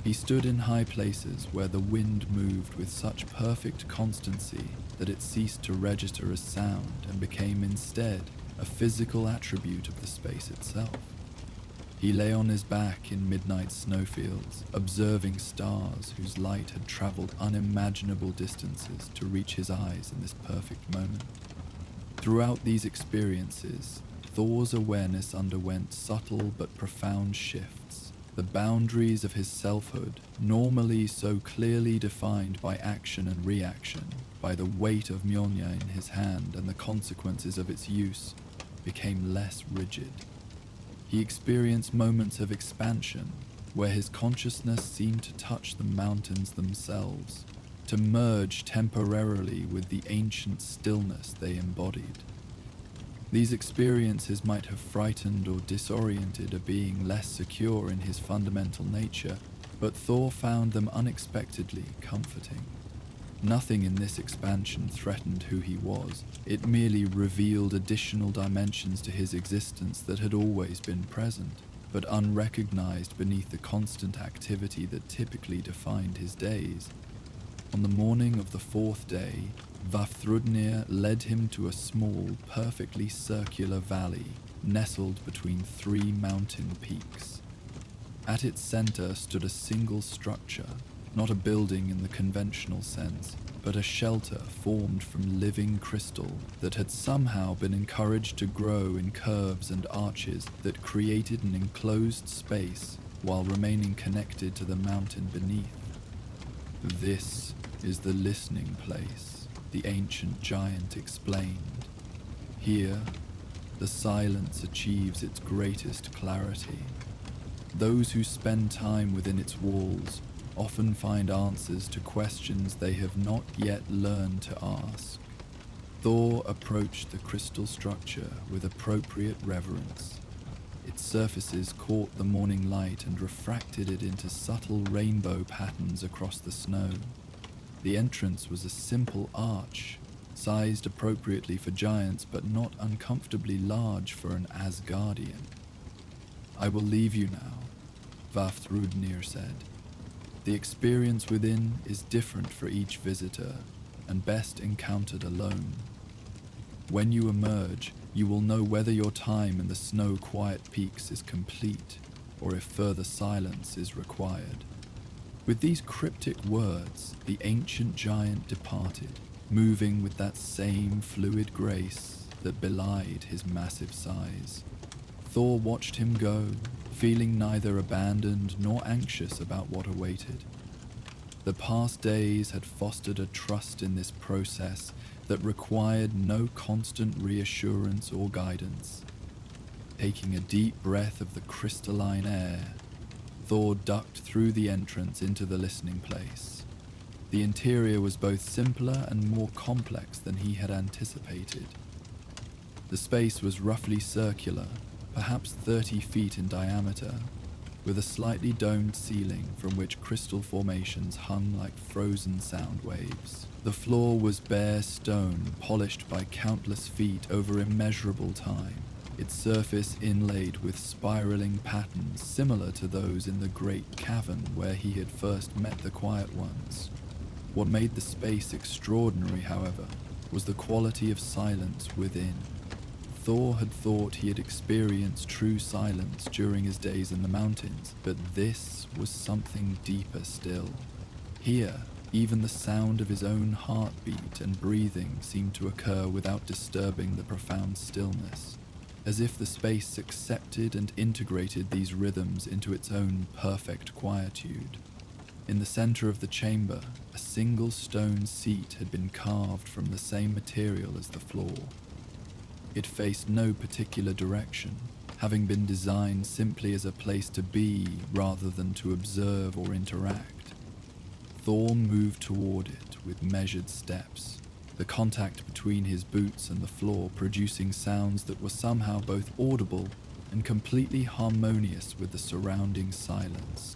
He stood in high places where the wind moved with such perfect constancy that it ceased to register as sound and became instead a physical attribute of the space itself. He lay on his back in midnight snowfields, observing stars whose light had traveled unimaginable distances to reach his eyes in this perfect moment. Throughout these experiences, Thor's awareness underwent subtle but profound shifts. The boundaries of his selfhood, normally so clearly defined by action and reaction, by the weight of Mjolnir in his hand and the consequences of its use, became less rigid. He experienced moments of expansion, where his consciousness seemed to touch the mountains themselves, to merge temporarily with the ancient stillness they embodied. These experiences might have frightened or disoriented a being less secure in his fundamental nature, but Thor found them unexpectedly comforting. Nothing in this expansion threatened who he was. It merely revealed additional dimensions to his existence that had always been present, but unrecognized beneath the constant activity that typically defined his days. On the morning of the 4th day, Vafthrûdnir led him to a small, perfectly circular valley nestled between 3 mountain peaks. At its center stood a single structure, not a building in the conventional sense, but a shelter formed from living crystal that had somehow been encouraged to grow in curves and arches that created an enclosed space while remaining connected to the mountain beneath. "This is the listening place," the ancient giant explained. "Here, the silence achieves its greatest clarity. Those who spend time within its walls often find answers to questions they have not yet learned to ask." Thor approached the crystal structure with appropriate reverence. Its surfaces caught the morning light and refracted it into subtle rainbow patterns across the snow. The entrance was a simple arch, sized appropriately for giants but not uncomfortably large for an Asgardian. "I will leave you now," Vafthrûdnir said. "The experience within is different for each visitor, and best encountered alone. When you emerge, you will know whether your time in the snow-quiet peaks is complete, or if further silence is required." With these cryptic words, the ancient giant departed, moving with that same fluid grace that belied his massive size. Thor watched him go, feeling neither abandoned nor anxious about what awaited. The past days had fostered a trust in this process that required no constant reassurance or guidance. Taking a deep breath of the crystalline air, Thor ducked through the entrance into the listening place. The interior was both simpler and more complex than he had anticipated. The space was roughly circular, perhaps 30 feet in diameter, with a slightly domed ceiling from which crystal formations hung like frozen sound waves. The floor was bare stone, polished by countless feet over immeasurable time, its surface inlaid with spiraling patterns similar to those in the great cavern where he had first met the Quiet Ones. What made the space extraordinary, however, was the quality of silence within. Thor had thought he had experienced true silence during his days in the mountains, but this was something deeper still. Here, even the sound of his own heartbeat and breathing seemed to occur without disturbing the profound stillness, as if the space accepted and integrated these rhythms into its own perfect quietude. In the center of the chamber, a single stone seat had been carved from the same material as the floor. It faced no particular direction, having been designed simply as a place to be rather than to observe or interact. Thor moved toward it with measured steps, the contact between his boots and the floor producing sounds that were somehow both audible and completely harmonious with the surrounding silence.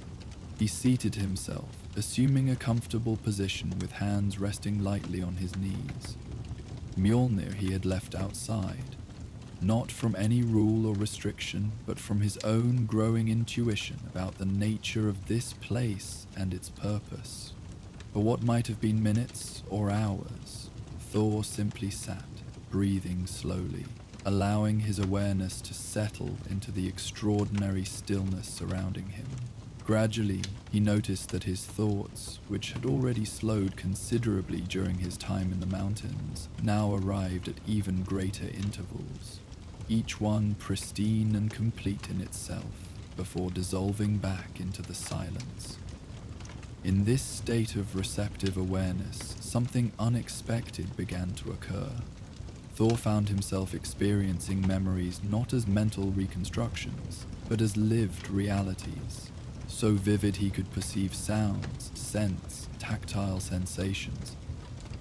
He seated himself, assuming a comfortable position with hands resting lightly on his knees. Mjolnir he had left outside, not from any rule or restriction, but from his own growing intuition about the nature of this place and its purpose. For what might have been minutes or hours, Thor simply sat, breathing slowly, allowing his awareness to settle into the extraordinary stillness surrounding him. Gradually, he noticed that his thoughts, which had already slowed considerably during his time in the mountains, now arrived at even greater intervals, each one pristine and complete in itself, before dissolving back into the silence. In this state of receptive awareness, something unexpected began to occur. Thor found himself experiencing memories not as mental reconstructions, but as lived realities. So vivid he could perceive sounds, scents, tactile sensations.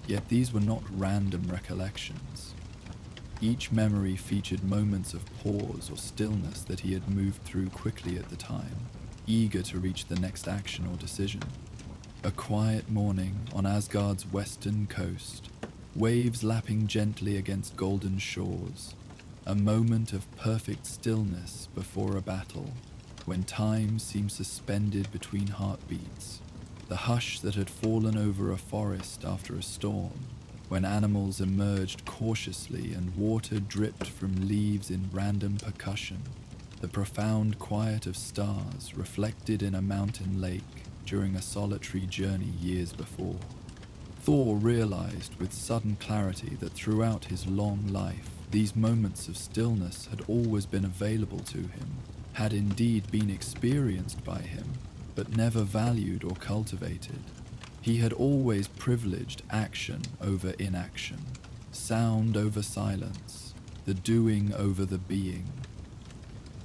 Yet these were not random recollections. Each memory featured moments of pause or stillness that he had moved through quickly at the time, eager to reach the next action or decision. A quiet morning on Asgard's western coast, waves lapping gently against golden shores, a moment of perfect stillness before a battle, when time seemed suspended between heartbeats, the hush that had fallen over a forest after a storm, when animals emerged cautiously and water dripped from leaves in random percussion, the profound quiet of stars reflected in a mountain lake during a solitary journey years before. Thor realized with sudden clarity that throughout his long life, these moments of stillness had always been available to him, had indeed been experienced by him, but never valued or cultivated. He had always privileged action over inaction, sound over silence, the doing over the being.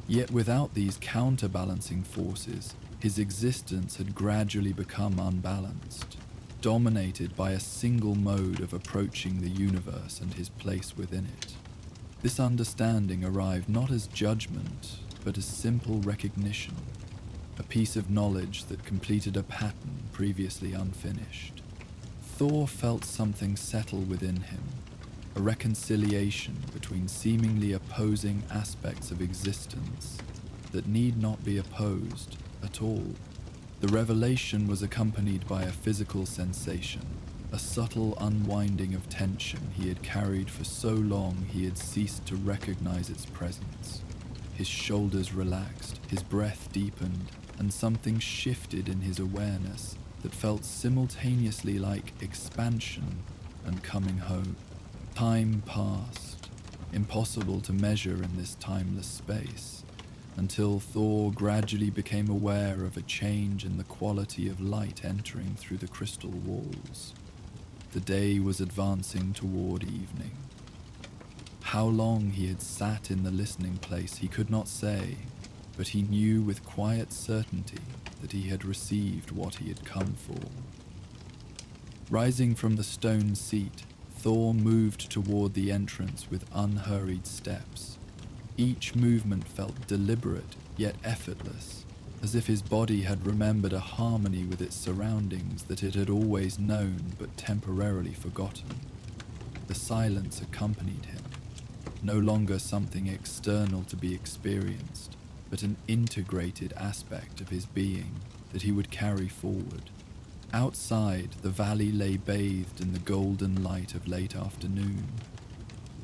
Yet without these counterbalancing forces, his existence had gradually become unbalanced, dominated by a single mode of approaching the universe and his place within it. This understanding arrived not as judgment, but as simple recognition, a piece of knowledge that completed a pattern previously unfinished. Thor felt something settle within him, a reconciliation between seemingly opposing aspects of existence that need not be opposed at all. The revelation was accompanied by a physical sensation, a subtle unwinding of tension he had carried for so long he had ceased to recognize its presence. His shoulders relaxed, his breath deepened, and something shifted in his awareness that felt simultaneously like expansion and coming home. Time passed, impossible to measure in this timeless space, until Thor gradually became aware of a change in the quality of light entering through the crystal walls. The day was advancing toward evening. How long he had sat in the listening place he could not say, but he knew with quiet certainty that he had received what he had come for. Rising from the stone seat, Thor moved toward the entrance with unhurried steps. Each movement felt deliberate yet effortless, as if his body had remembered a harmony with its surroundings that it had always known but temporarily forgotten. The silence accompanied him, no longer something external to be experienced, but an integrated aspect of his being that he would carry forward. Outside, the valley lay bathed in the golden light of late afternoon.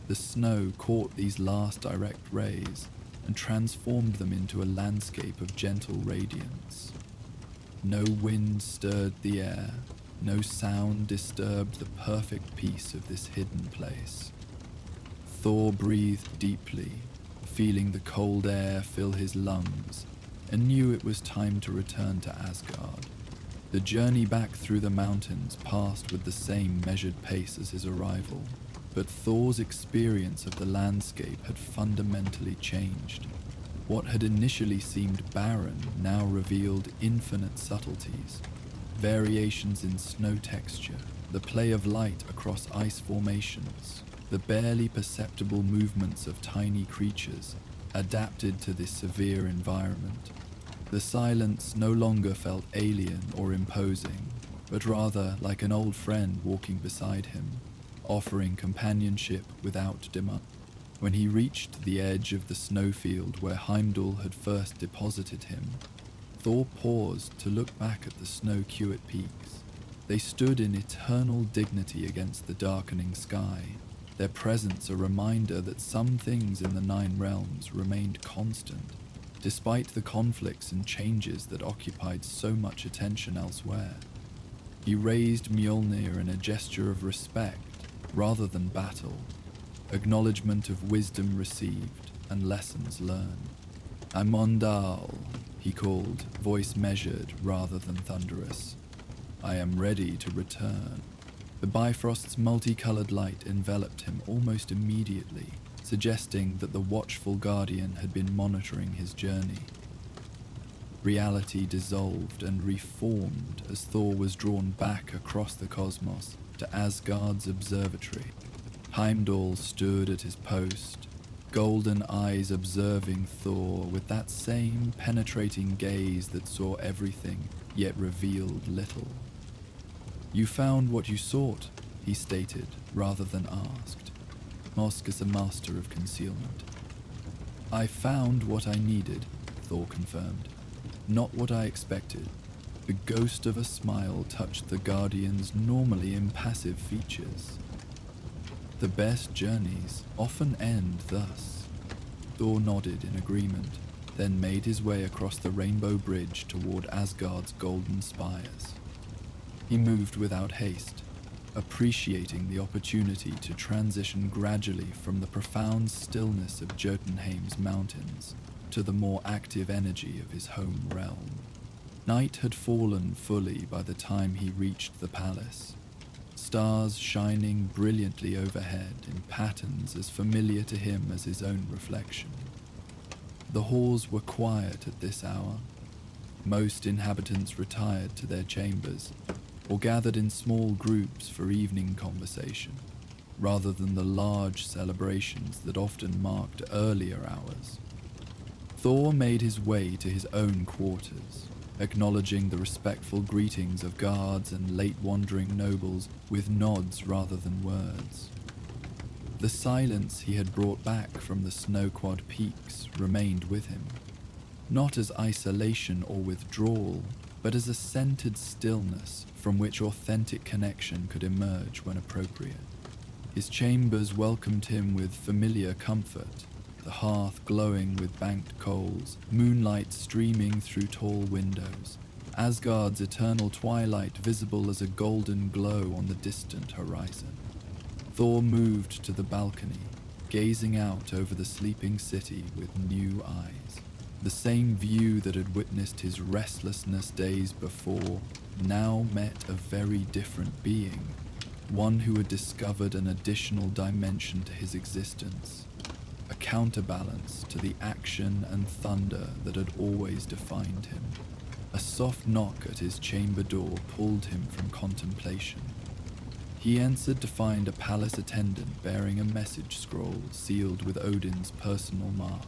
The snow caught these last direct rays and transformed them into a landscape of gentle radiance. No wind stirred the air, no sound disturbed the perfect peace of this hidden place. Thor breathed deeply, feeling the cold air fill his lungs, and knew it was time to return to Asgard. The journey back through the mountains passed with the same measured pace as his arrival, but Thor's experience of the landscape had fundamentally changed. What had initially seemed barren now revealed infinite subtleties, variations in snow texture, the play of light across ice formations, the barely perceptible movements of tiny creatures adapted to this severe environment. The silence no longer felt alien or imposing, but rather like an old friend walking beside him, offering companionship without demand. When he reached the edge of the snowfield where Heimdall had first deposited him, Thor paused to look back at the snow-capped peaks. They stood in eternal dignity against the darkening sky, their presence a reminder that some things in the Nine Realms remained constant, despite the conflicts and changes that occupied so much attention elsewhere. He raised Mjolnir in a gesture of respect rather than battle, acknowledgement of wisdom received and lessons learned. Amondal, he called, voice measured rather than thunderous. I am ready to return. The Bifrost's multicolored light enveloped him almost immediately, suggesting that the watchful guardian had been monitoring his journey. Reality dissolved and reformed as Thor was drawn back across the cosmos to Asgard's observatory. Heimdall stood at his post, golden eyes observing Thor with that same penetrating gaze that saw everything yet revealed little. You found what you sought, he stated, rather than asked. Mosk is a master of concealment. I found what I needed, Thor confirmed. Not what I expected. The ghost of a smile touched the Guardian's normally impassive features. The best journeys often end thus. Thor nodded in agreement, then made his way across the rainbow bridge toward Asgard's golden spires. He moved without haste, appreciating the opportunity to transition gradually from the profound stillness of Jotunheim's mountains to the more active energy of his home realm. Night had fallen fully by the time he reached the palace, stars shining brilliantly overhead in patterns as familiar to him as his own reflection. The halls were quiet at this hour. Most inhabitants retired to their chambers or gathered in small groups for evening conversation, rather than the large celebrations that often marked earlier hours. Thor made his way to his own quarters, acknowledging the respectful greetings of guards and late-wandering nobles with nods rather than words. The silence he had brought back from the snow-clad peaks remained with him, not as isolation or withdrawal, but as a centered stillness from which authentic connection could emerge when appropriate. His chambers welcomed him with familiar comfort, the hearth glowing with banked coals, moonlight streaming through tall windows, Asgard's eternal twilight visible as a golden glow on the distant horizon. Thor moved to the balcony, gazing out over the sleeping city with new eyes. The same view that had witnessed his restlessness days before now met a very different being, one who had discovered an additional dimension to his existence, a counterbalance to the action and thunder that had always defined him. A soft knock at his chamber door pulled him from contemplation. He answered to find a palace attendant bearing a message scroll sealed with Odin's personal mark.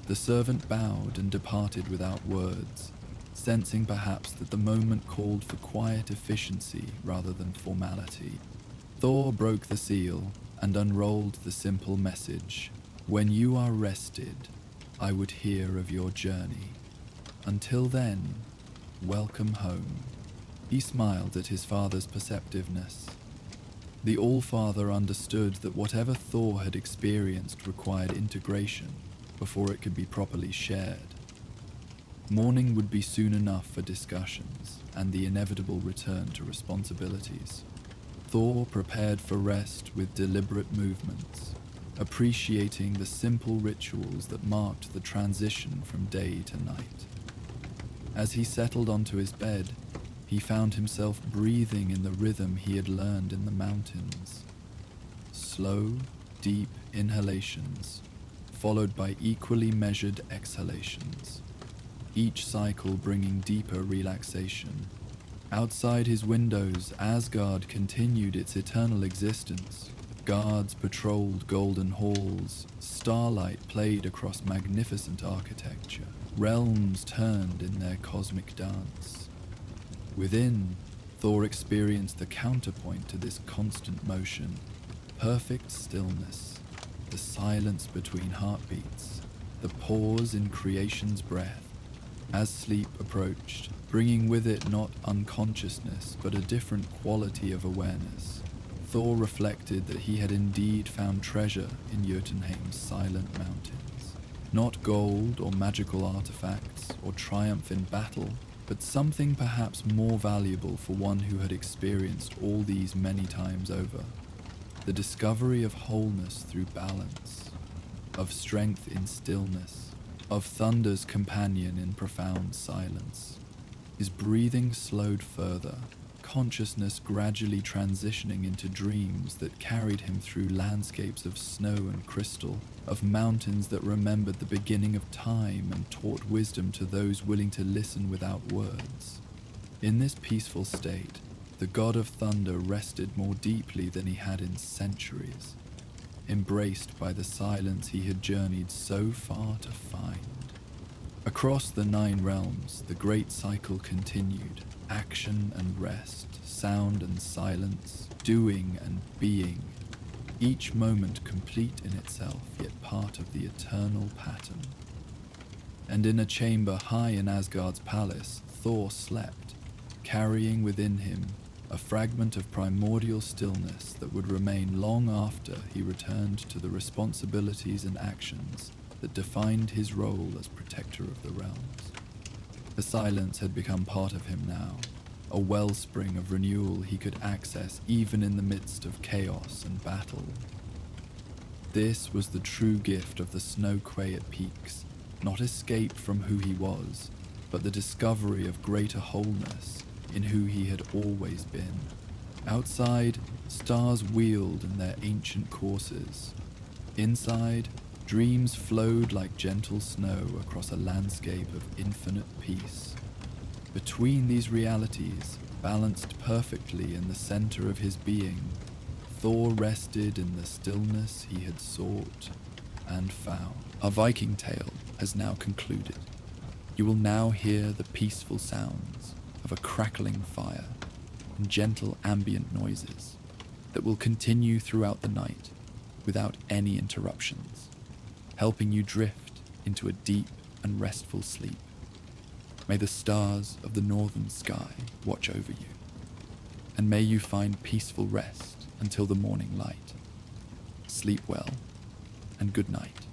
The servant bowed and departed without words, sensing perhaps that the moment called for quiet efficiency rather than formality. Thor broke the seal and unrolled the simple message. When you are rested, I would hear of your journey. Until then, welcome home. He smiled at his father's perceptiveness. The All-Father understood that whatever Thor had experienced required integration before it could be properly shared. Morning would be soon enough for discussions and the inevitable return to responsibilities. Thor prepared for rest with deliberate movements, appreciating the simple rituals that marked the transition from day to night. As he settled onto his bed, he found himself breathing in the rhythm he had learned in the mountains. Slow, deep inhalations, followed by equally measured exhalations, each cycle bringing deeper relaxation. Outside his windows, Asgard continued its eternal existence. Guards patrolled golden halls, starlight played across magnificent architecture, realms turned in their cosmic dance. Within, Thor experienced the counterpoint to this constant motion, perfect stillness, the silence between heartbeats, the pause in creation's breath. As sleep approached, bringing with it not unconsciousness but a different quality of awareness, Thor reflected that he had indeed found treasure in Jotunheim's silent mountains. Not gold or magical artifacts or triumph in battle, but something perhaps more valuable for one who had experienced all these many times over. The discovery of wholeness through balance, of strength in stillness, of thunder's companion in profound silence. His breathing slowed further, consciousness gradually transitioning into dreams that carried him through landscapes of snow and crystal, of mountains that remembered the beginning of time and taught wisdom to those willing to listen without words. In this peaceful state, the god of thunder rested more deeply than he had in centuries, embraced by the silence he had journeyed so far to find. Across the 9 realms, the great cycle continued, action and rest, sound and silence, doing and being, each moment complete in itself, yet part of the eternal pattern. And in a chamber high in Asgard's palace, Thor slept, carrying within him a fragment of primordial stillness that would remain long after he returned to the responsibilities and actions that defined his role as protector of the realms. The silence had become part of him now, a wellspring of renewal he could access even in the midst of chaos and battle. This was the true gift of the snow-quiet peaks, not escape from who he was, but the discovery of greater wholeness in who he had always been. Outside, stars wheeled in their ancient courses. Inside, dreams flowed like gentle snow across a landscape of infinite peace. Between these realities, balanced perfectly in the center of his being, Thor rested in the stillness he had sought and found. Our Viking tale has now concluded. You will now hear the peaceful sounds of a crackling fire and gentle ambient noises that will continue throughout the night without any interruptions, helping you drift into a deep and restful sleep. May the stars of the northern sky watch over you, and may you find peaceful rest until the morning light. Sleep well, and good night.